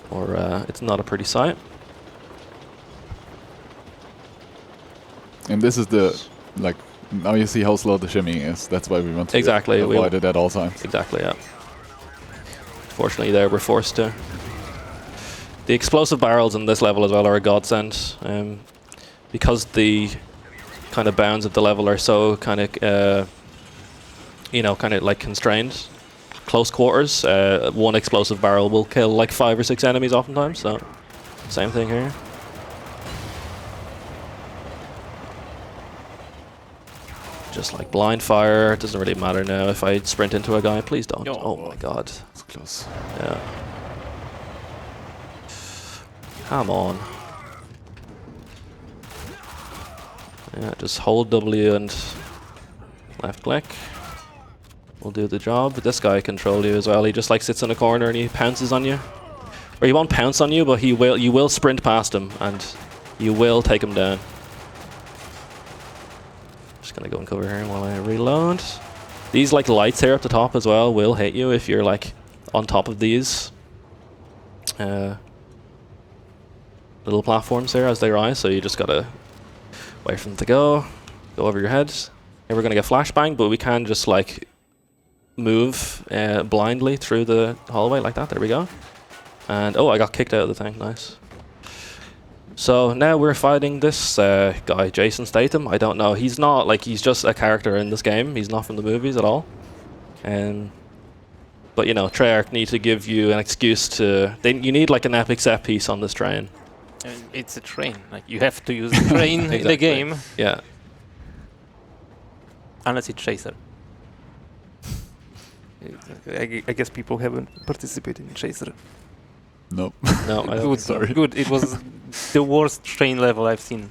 or it's not a pretty sight. And this is the like, now you see how slow the shimmying is. That's why we want to avoid it at all times. Exactly, yeah. Fortunately there we're forced to. The explosive barrels in this level as well are a godsend, because the kind of bounds of the level are so kind of kind of like constrained. Close quarters, one explosive barrel will kill like 5 or 6 enemies oftentimes, so same thing here. Just like blind fire, it doesn't really matter now if I sprint into a guy. Please don't. Oh my god. It's close. Yeah. Come on. Yeah, just hold W and left click. Will do the job. But this guy control you as well. He just like sits in a corner and he pounces on you. Or he won't pounce on you, but you will sprint past him and you will take them down. Just gonna go and cover here while I reload. These like lights here at the top as well will hit you if you're like on top of these little platforms here as they rise, so you just gotta wait for them to go over your head. Here we're gonna get flashbang, but we can just like move blindly through the hallway like that. There we go. And oh, I got kicked out of the thing. Nice. So now we're fighting this guy, Jason Statham. I don't know. He's not like, he's just a character in this game. He's not from the movies at all. But you know, Treyarch need to give you an excuse to. You need like an epic set piece on this train. And it's a train. Like you have to use the train Exactly. in the game. Yeah. Unless it's Chaser. I guess people haven't participated in Chaser. Nope. No, I don't. Good, Sorry. good. It was the worst train level I've seen.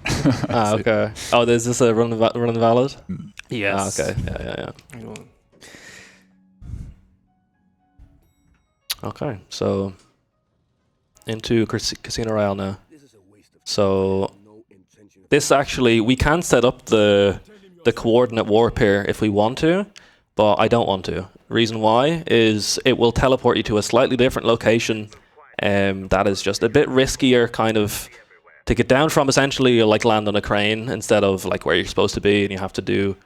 Ah, okay. Oh, is this a run valid? Yes. Ah, okay. Yeah. You know, Okay, so into Casino Royale now. So this actually, we can set up the coordinate warp here if we want to, but I don't want to. Reason why is it will teleport you to a slightly different location. That is just a bit riskier kind of to get down from. Essentially, you'll like land on a crane instead of like where you're supposed to be, and you have to do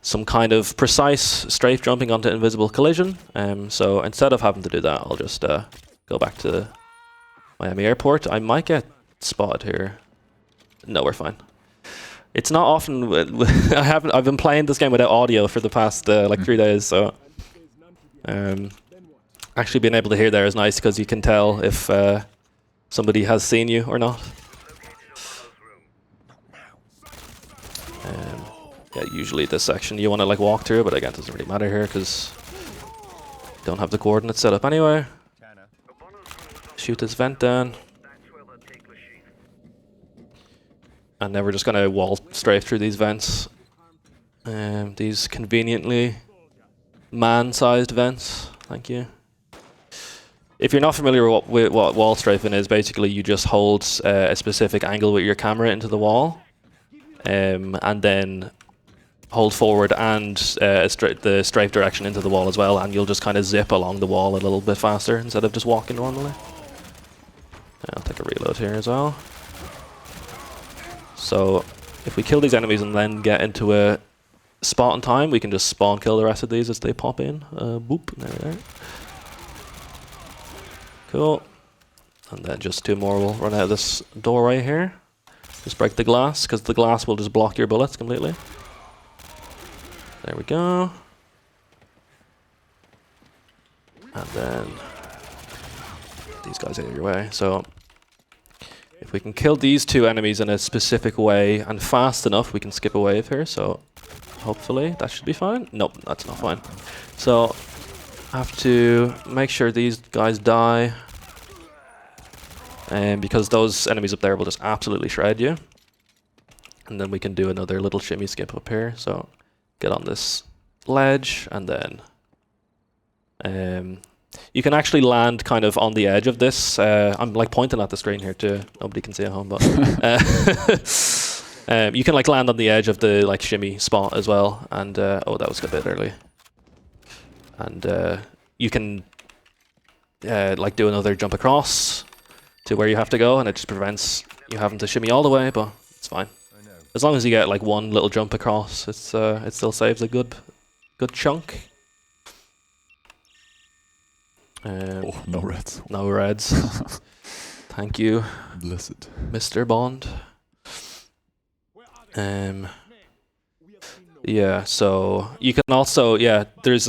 some kind of precise strafe jumping onto invisible collision. So instead of having to do that, I'll just go back to Miami Airport. I might get spotted here. No, we're fine. It's not often. I've been playing this game without audio for the past like 3 days, so actually being able to hear there is nice because you can tell if somebody has seen you or not. Yeah, usually this section you want to like walk through, but again, it doesn't really matter here because you don't have the coordinates set up anyway. Shoot this vent down. And then we're just going to wall strafe through these vents. These conveniently man-sized vents. Thank you. If you're not familiar with what wall strafing is, basically you just hold a specific angle with your camera into the wall. And then hold forward and the strafe direction into the wall as well, and you'll just kind of zip along the wall a little bit faster instead of just walking normally. I'll take a reload here as well. So if we kill these enemies and then get into a spot in time, we can just spawn kill the rest of these as they pop in. Boop, there we are. Cool. And then just 2 more will run out of this doorway here. Just break the glass, because the glass will just block your bullets completely. There we go. And then these guys out of your way. So if we can kill these 2 enemies in a specific way and fast enough, we can skip a wave here. So hopefully that should be fine. Nope, that's not fine. So I have to make sure these guys die. Because those enemies up there will just absolutely shred you. And then we can do another little shimmy skip up here. So get on this ledge, and then you can actually land kind of on the edge of this. I'm like pointing at the screen here too. Nobody can see at home, but you can like land on the edge of the like shimmy spot as well. And oh, that was a bit early. And you can like do another jump across to where you have to go, and it just prevents you having to shimmy all the way, but it's fine. As long as you get like one little jump across, it still saves a good chunk. Oh, no reds. No reds. Thank you, Blessed. Mr. Bond. Yeah, so you can also there's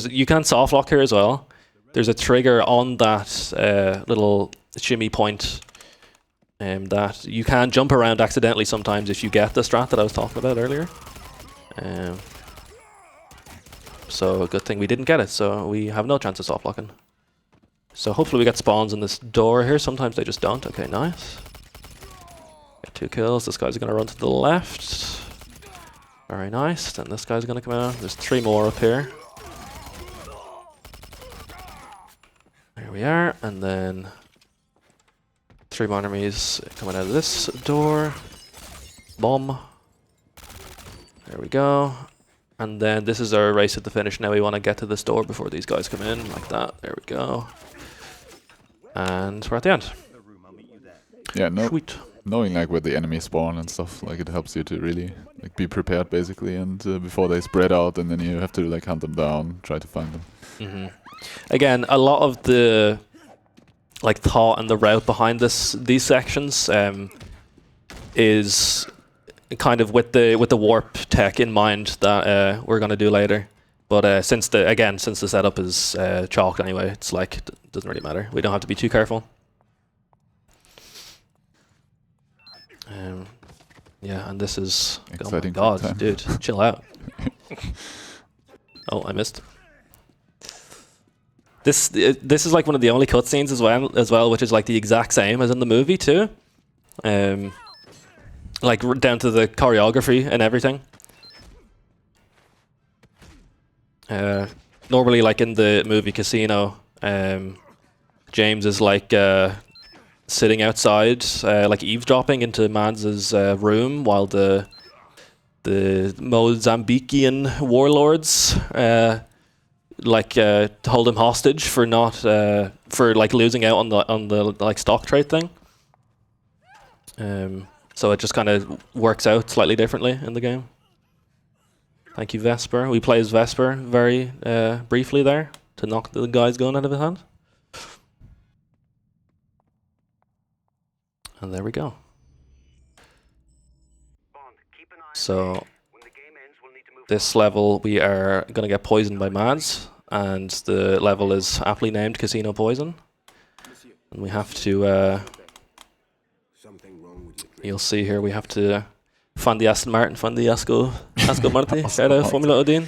you can soft lock here as well. There's a trigger on that little shimmy point. That you can jump around accidentally sometimes if you get the strat that I was talking about earlier. So a good thing we didn't get it, so we have no chance of soft locking. So hopefully we get spawns in this door here. Sometimes they just don't. Okay, nice. Get 2 kills. This guy's gonna run to the left. Very nice. Then this guy's gonna come out. There's 3 more up here. There we are, and then 3 more enemies coming out of this door. Bomb. There we go. And then this is our race at the finish. Now we want to get to this door before these guys come in, like that. There we go. And we're at the end. Yeah, no, Sweet. knowing like where the enemies spawn and stuff, like it helps you to really like be prepared basically, and before they spread out, and then you have to like hunt them down, try to find them. Mm-hmm. Again, a lot of the like thought and the route behind these sections is kind of with the warp tech in mind that we're gonna do later. But since the setup is chalked anyway, it's like it doesn't really matter. We don't have to be too careful. Yeah, and this is Exciting oh my time. god, dude, chill out. Oh, I missed. This is like one of the only cutscenes as well, which is like the exact same as in the movie too. Like down to the choreography and everything. Normally, like in the movie Casino, James is like sitting outside, like eavesdropping into Mans's room while the Mozambican warlords hold him hostage for not for like losing out on the like stock trade thing. So it just kind of works out slightly differently in the game. Thank you, Vesper. We play as Vesper very briefly there to knock the guy's gun out of his hand. And there we go. So this level we are gonna get poisoned by Mads, and the level is aptly named Casino Poison. And we have to you'll see here we have to find the Aston Martin, find the Asco Marti, shout out Formula Odin.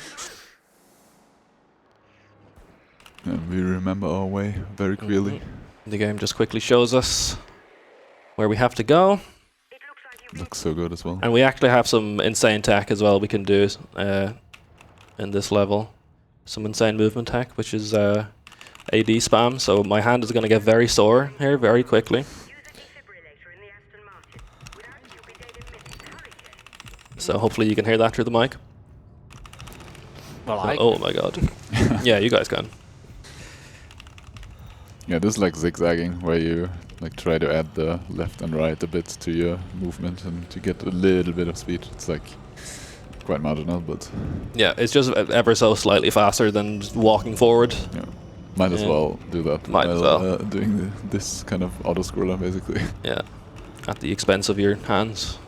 And we remember our way very clearly. The game just quickly shows us where we have to go. Looks so good as well. And we actually have some insane tech as well we can do in this level. Some insane movement tech, which is AD spam, so my hand is going to get very sore here very quickly. So hopefully you can hear that through the mic. Well, Oh my god. Yeah, you guys can. Yeah, this is like zigzagging, where you like try to add the left and right a bit to your movement and to get a little bit of speed. It's like quite marginal, but Yeah, it's just ever so slightly faster than walking forward. yeah, might as well do that. Might as well. Doing this kind of auto scroller basically. Yeah, at the expense of your hands.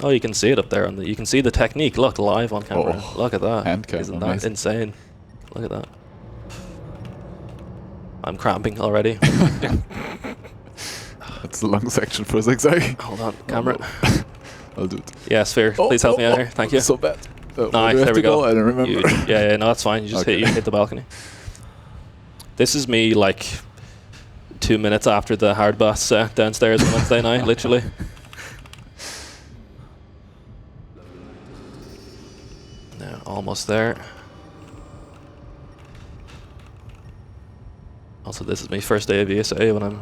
Oh, you can see it up there on the. You can see the technique. Look, live on camera. Oh, Look at that. hand cam, Isn't that amazing. insane? Look at that. I'm cramping already. That's a long section for zigzag. Hold on, camera. I'll do it. Yeah, Sphere. Please help me out here. Thank you. So bad. Where Nice. do I have There we to go. I don't remember. Yeah, no, that's fine. You just Okay. hit the balcony. This is me like 2 minutes after the hard bus downstairs on Wednesday night, literally. No, almost there. Also, this is my first day of ESA when I'm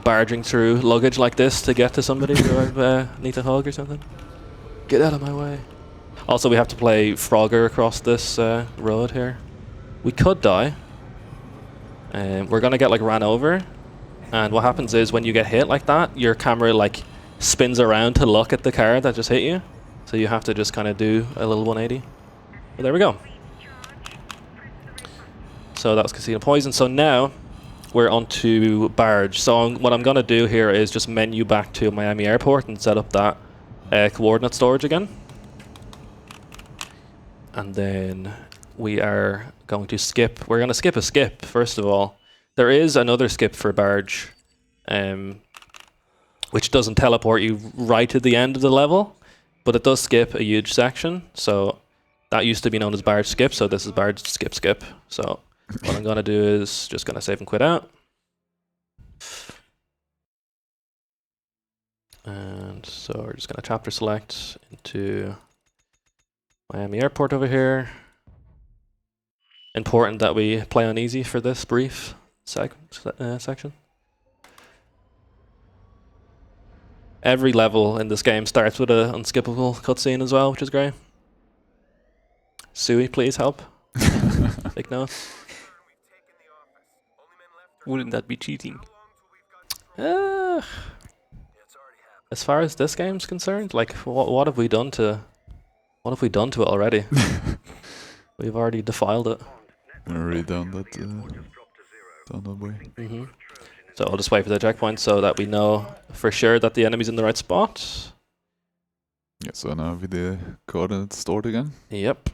barging through luggage like this to get to somebody who I need to hug or something. Get out of my way. Also, we have to play Frogger across this road here. We could die. We're gonna get like ran over. And what happens is when you get hit like that, your camera like spins around to look at the car that just hit you. So you have to just kind of do a little 180. But there we go. So that was Casino Poison. So now we're on to Barge. So what I'm going to do here is just menu back to Miami Airport and set up that coordinate storage again. And then we are going to skip. We're going to skip a skip, first of all. There is another skip for Barge, which doesn't teleport you right to the end of the level, but it does skip a huge section. So that used to be known as Barge skip, so this is Barge skip. So what I'm going to do is just going to save and quit out. And so we're just going to chapter select into Miami Airport over here. Important that we play on easy for this brief section. every level in this game starts with an unskippable cutscene as well, which is great. Sui, please help. Take notes. Wouldn't that be cheating? As far as this game's concerned, like what have we done to it already? We've already defiled it. We're already down that way. So I'll just wait for the checkpoint so that we know for sure that the enemy's in the right spot. Yeah, so now with the coordinates stored again. Yep.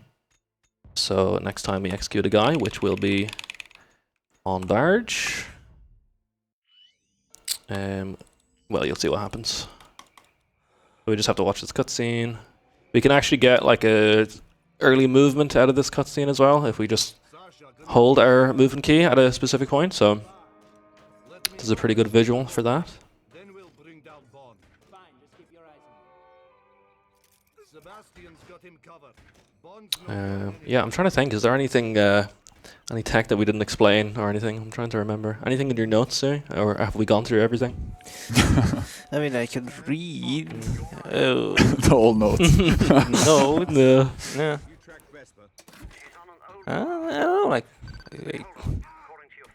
So next time we execute a guy, which will be on Barge. Well, you'll see what happens. We just have to watch this cutscene. We can actually get like a early movement out of this cutscene as well if we just hold our movement key at a specific point. So this is a pretty good visual for that. Then we'll bring down Bond. Fine, just keep your eyes on him. Sebastian's got him covered. Bond's Yeah, I'm trying to think. Is there anything, any tech that we didn't explain or anything? I'm trying to remember. Anything in your notes, Sue? Or have we gone through everything? I mean, I can read. Oh. The whole notes. No. No. Yeah. I don't know, like,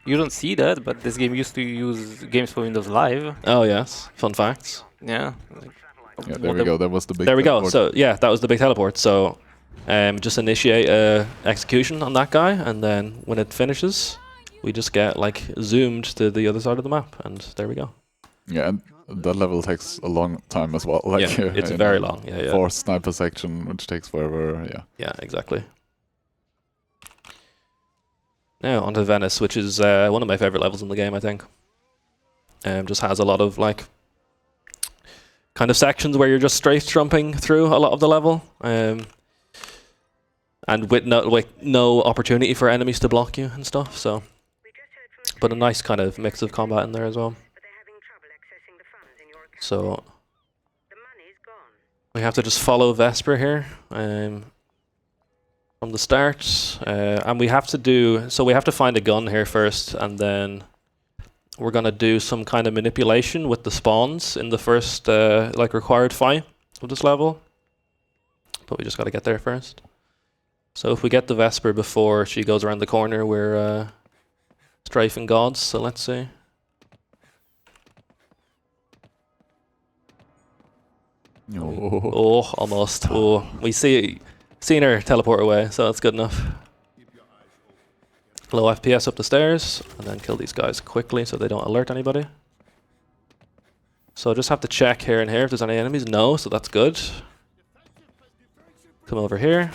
you don't see that, but this game used to use games for Windows Live. Oh, yes. Fun facts. Yeah. Like, Yeah, there we go. That was the big. There we go. teleport. So, yeah, that was the big teleport. So, just initiate execution on that guy, and then when it finishes, we just get, like, zoomed to the other side of the map, and there we go. Yeah, and that level takes a long time as well. Like, Yeah, it's very long. Yeah, yeah. Fourth sniper section, which takes forever. Yeah. Yeah, exactly. Now onto Venice, which is one of my favorite levels in the game, I think. Just has a lot of like kind of sections where you're just strafe jumping through a lot of the level, and with no opportunity for enemies to block you and stuff. So, but a nice kind of mix of combat in there as well. So we have to just follow Vesper here. From the start, and we have to find a gun here first, and then we're gonna do some kind of manipulation with the spawns in the first like required fight of this level, but we just gotta get there first. So if we get the Vesper before she goes around the corner, we're strafing gods. So let's see. Oh, almost. Oh, we seen her teleport away, so that's good enough. Low FPS up the stairs, and then kill these guys quickly so they don't alert anybody. So just have to check here and here if there's any enemies. No, so that's good. Come over here.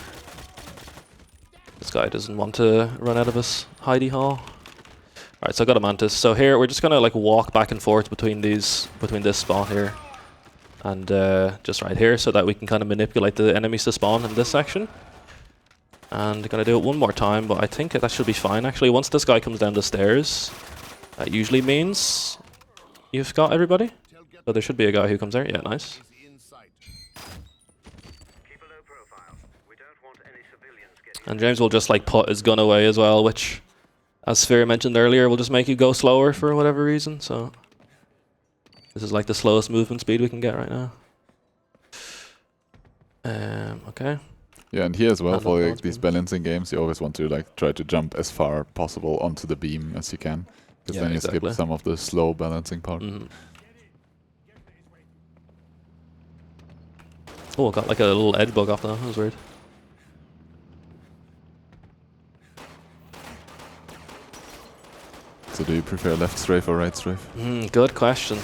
This guy doesn't want to run out of his hidey hole. Alright, so I got a Mantis. So here we're just gonna like walk back and forth between this spot here and just right here, so that we can kind of manipulate the enemies to spawn in this section. And gonna do it one more time, but I think that should be fine actually. Once this guy comes down the stairs, that usually means you've got everybody. So there should be a guy who comes there. Yeah, nice. And James will just like put his gun away as well, which, as Sphere mentioned earlier, will just make you go slower for whatever reason. So this is like the slowest movement speed we can get right now. Okay. Yeah, and here as well, And for not like, these balancing games, you always want to like try to jump as far possible onto the beam as you can, because Yeah, then you exactly. skip some of the slow balancing part. Oh, got like a little edge bug off that. That was weird. So do you prefer left strafe or right strafe? Good question.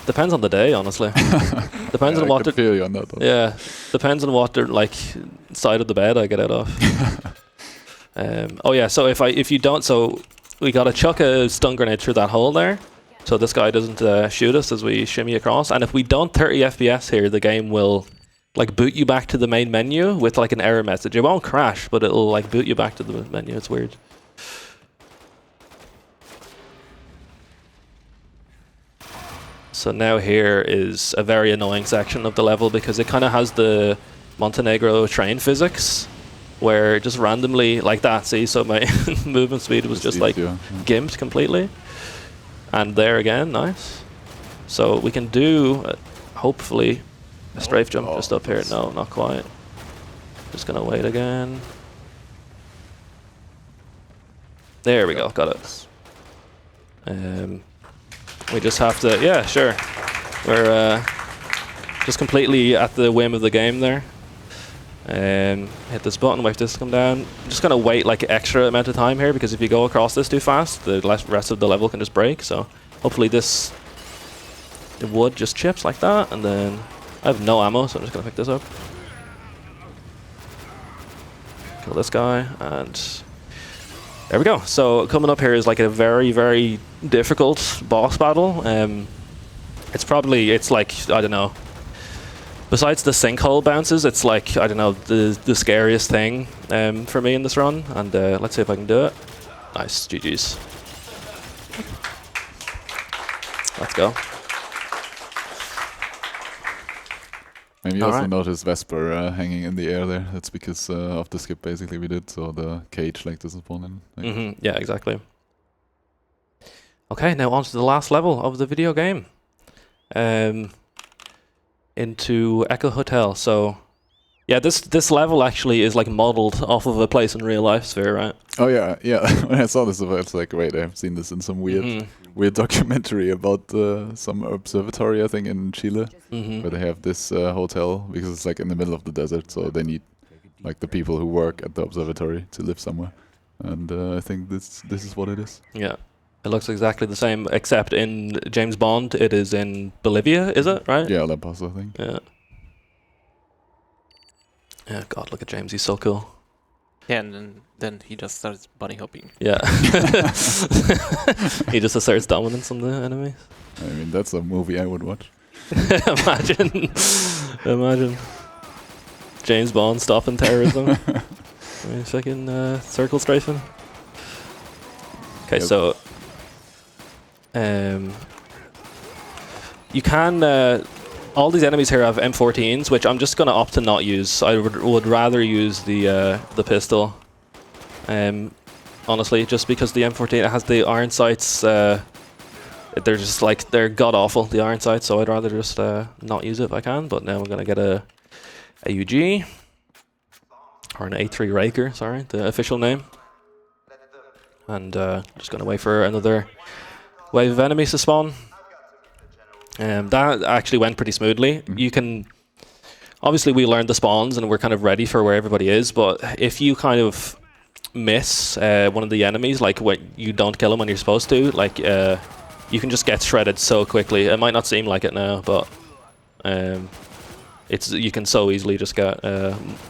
Depends on the day, honestly. Depends on I what can feel you on that one. Yeah, depends on what like side of the bed I get out of. Oh yeah, so if you don't, so we gotta chuck a stun grenade through that hole there, so this guy doesn't shoot us as we shimmy across. And if we don't 30 FPS here, the game will like boot you back to the main menu with like an error message. It won't crash, but it'll like boot you back to the menu. It's weird. So now here is a very annoying section of the level, because it kind of has the Montenegro train physics, where just randomly like that, see, so my movement speed was just like gimped completely. And there again, nice. So we can do hopefully a strafe jump Oh, just up here. that's- No, not quite. Just gonna wait again. There we go, got it. We just have to, yeah, sure. We're just completely at the whim of the game there. Hit this button, wait for this to come down. I'm just gonna wait like extra amount of time here because if you go across this too fast, the rest of the level can just break. So hopefully the wood just chips like that, and then I have no ammo, so I'm just gonna pick this up. Kill this guy, and there we go. So coming up here is like a very, very difficult boss battle. It's like, I don't know, besides the sinkhole bounces, it's like, I don't know, the scariest thing for me in this run. And let's see if I can do it. Nice, GG's. Let's go. Maybe you also Alright. notice Vesper hanging in the air there. That's because of the skip basically we did, so the cage like doesn't spawn in. Like. Yeah, exactly. Okay, now on to the last level of the video game. Into Echo Hotel. So, yeah, this level actually is like modeled off of a place in real life sphere, right? Oh yeah, yeah. When I saw this, I was like, wait, I've seen this in some weird documentary about some observatory, I think, in Chile, where they have this hotel because it's like in the middle of the desert, so they need like the people who work at the observatory to live somewhere. And I think this is what it is. Yeah. It looks exactly the same, except in James Bond, it is in Bolivia, is it, right? Yeah, La Paz, I think. Yeah. Yeah, God, look at James, he's so cool. Yeah, and then he just starts bunny hopping. Yeah. He just asserts dominance on the enemies. I mean, that's a movie I would watch. Imagine. Imagine. James Bond stopping terrorism. I mean, fucking circle strafing. Okay, Yep. so you can all these enemies here have M14s, which I'm just gonna opt to not use. I would rather use the pistol. Honestly, just because the M14 it has the iron sights. They're just like they're god awful, the iron sights. So I'd rather just not use it if I can. But now we're gonna get a UG or an A3 Raker. Sorry, the official name. And just gonna wait for another wave of enemies to spawn. That actually went pretty smoothly. You can obviously we learned the spawns and we're kind of ready for where everybody is. But if you kind of miss one of the enemies, like when you don't kill them when you're supposed to, like you can just get shredded so quickly. It might not seem like it now, but you can so easily just get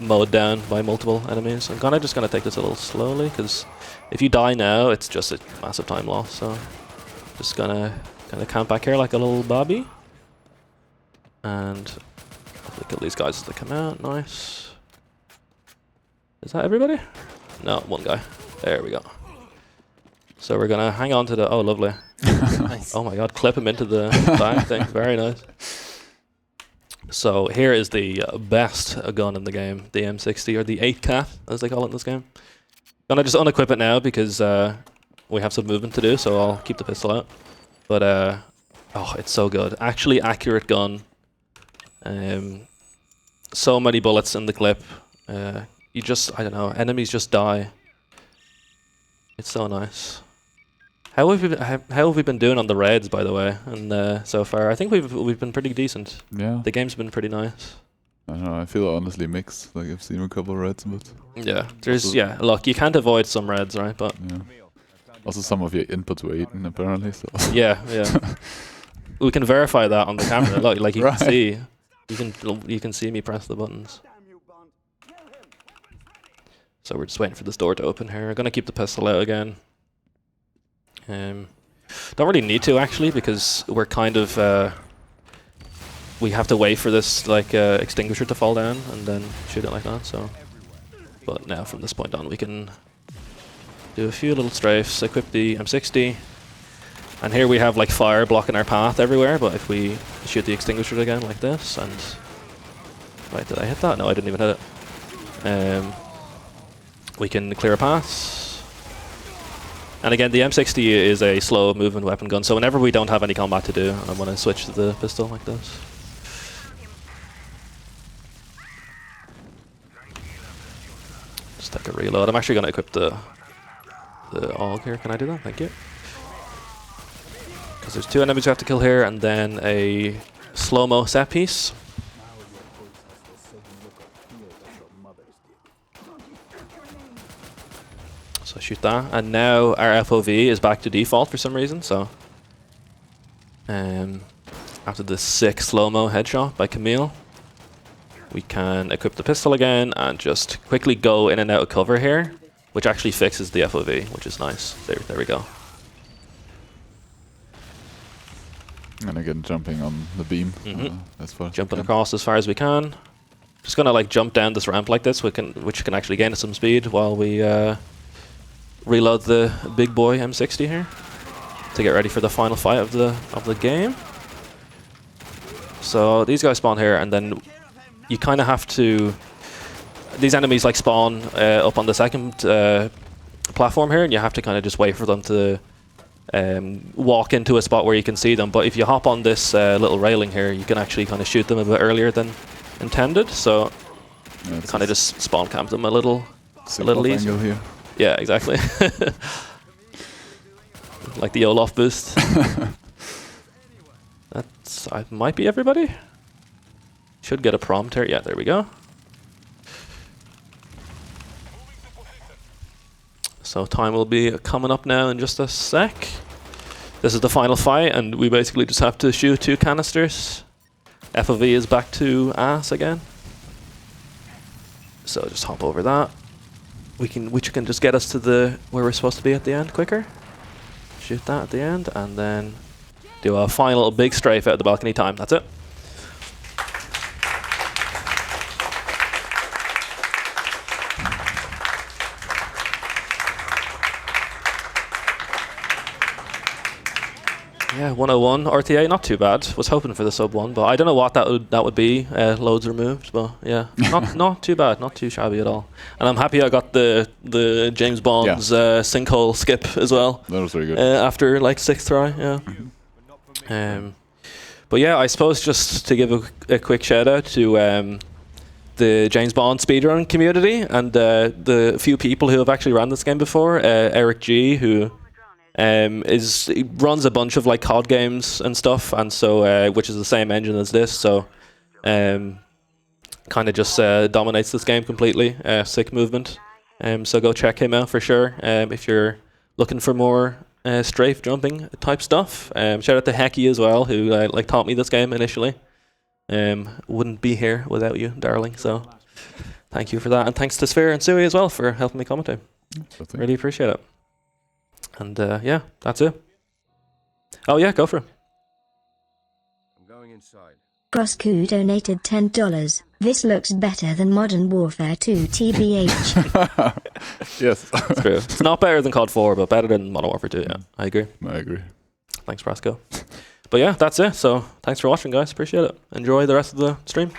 mowed down by multiple enemies. I'm kind of just gonna take this a little slowly because if you die now, it's just a massive time loss. So just gonna kind of camp back here like a little Bobby, and hopefully kill these guys as they come out. Nice. Is that everybody? No, one guy. There we go. So we're gonna hang on to the. Oh, lovely. Nice. Oh my God! Clip him into the back thing. Very nice. So here is the best gun in the game, the M60 or the 8-cat as they call it in this game. Gonna just unequip it now because we have some movement to do, so I'll keep the pistol out. But oh, it's so good. Actually accurate gun. So many bullets in the clip. You just, I don't know, enemies just die. It's so nice. How have we been doing on the raids, by the way? And so far, I think we've been pretty decent. Yeah. The game's been pretty nice. I don't know. I feel honestly mixed. Like I've seen a couple of raids, but Yeah, there's Also- yeah. Look, you can't avoid some raids, right? But yeah. Also, some of your inputs were eaten apparently. So yeah, we can verify that on the camera. Look, like you Right. can see, you can see me press the buttons. So we're just waiting for this door to open here. I'm gonna keep the pistol out again. Don't really need to actually because we're kind of we have to wait for this like extinguisher to fall down and then shoot it like that. So, but now from this point on we can do a few little strafes, equip the M60, and here we have like fire blocking our path everywhere. But if we shoot the extinguisher again like this, and right, did I hit that? No, I didn't even hit it. We can clear a path. And again, the M60 is a slow movement weapon gun, so whenever we don't have any combat to do, I'm going to switch to the pistol like this. reload. I'm actually gonna equip the AUG here. Can I do that? Thank you. Because there's 2 enemies we have to kill here, and then a slow-mo set piece. So shoot that, and now our FOV is back to default for some reason. So after the sick slow-mo headshot by Camille, we can equip the pistol again and just quickly go in and out of cover here, which actually fixes the FOV, which is nice. There we go. And again, jumping on the beam. As far as Jumping across as far as we can. Just gonna like jump down this ramp like this, which can actually gain us some speed while we reload the big boy M60 here to get ready for the final fight of the game. So these guys spawn here, and then you kind of have to. These enemies like spawn up on the second platform here, and you have to kind of just wait for them to walk into a spot where you can see them. But if you hop on this little railing here, you can actually kind of shoot them a bit earlier than intended. So yeah, kind of just spawn camp them a little easier. angle here. Yeah, exactly. Like the Olaf boost. That's might be everybody. Should get a prompt here. Yeah, there we go. So time will be coming up now in just a sec. This is the final fight, and we basically just have to shoot 2 canisters. FOV is back to ass again. So just hop over that. Which can just get us to where we're supposed to be at the end quicker. Shoot that at the end, and then do a final big strafe out the balcony time. That's it. Yeah, 101 RTA, not too bad. Was hoping for the sub 1, but I don't know what that would be. Loads removed, but yeah, not too bad, not too shabby at all. And I'm happy I got the James Bond's sinkhole skip as well. That was very good. After like 6th try, yeah. But yeah, I suppose just to give a quick shout out to the James Bond speedrun community and the few people who have actually ran this game before. Eric G, who he runs a bunch of like COD games and stuff, and so which is the same engine as this, so kind of just dominates this game completely. Sick movement. So go check him out for sure if you're looking for more strafe jumping type stuff. Shout out to Hecky as well, who like taught me this game initially. Wouldn't be here without you, darling. So thank you for that, and thanks to Sphere and Sui as well for helping me commentate. Really appreciate it. And yeah, that's it. Oh yeah, go for it. I'm going inside. Croscu donated $10. This looks better than Modern Warfare 2 TBH. Yes. It's true. It's not better than COD 4, but better than Modern Warfare 2, yeah. I agree. I agree. Thanks, Brasco. But yeah, that's it. So thanks for watching, guys. Appreciate it. Enjoy the rest of the stream.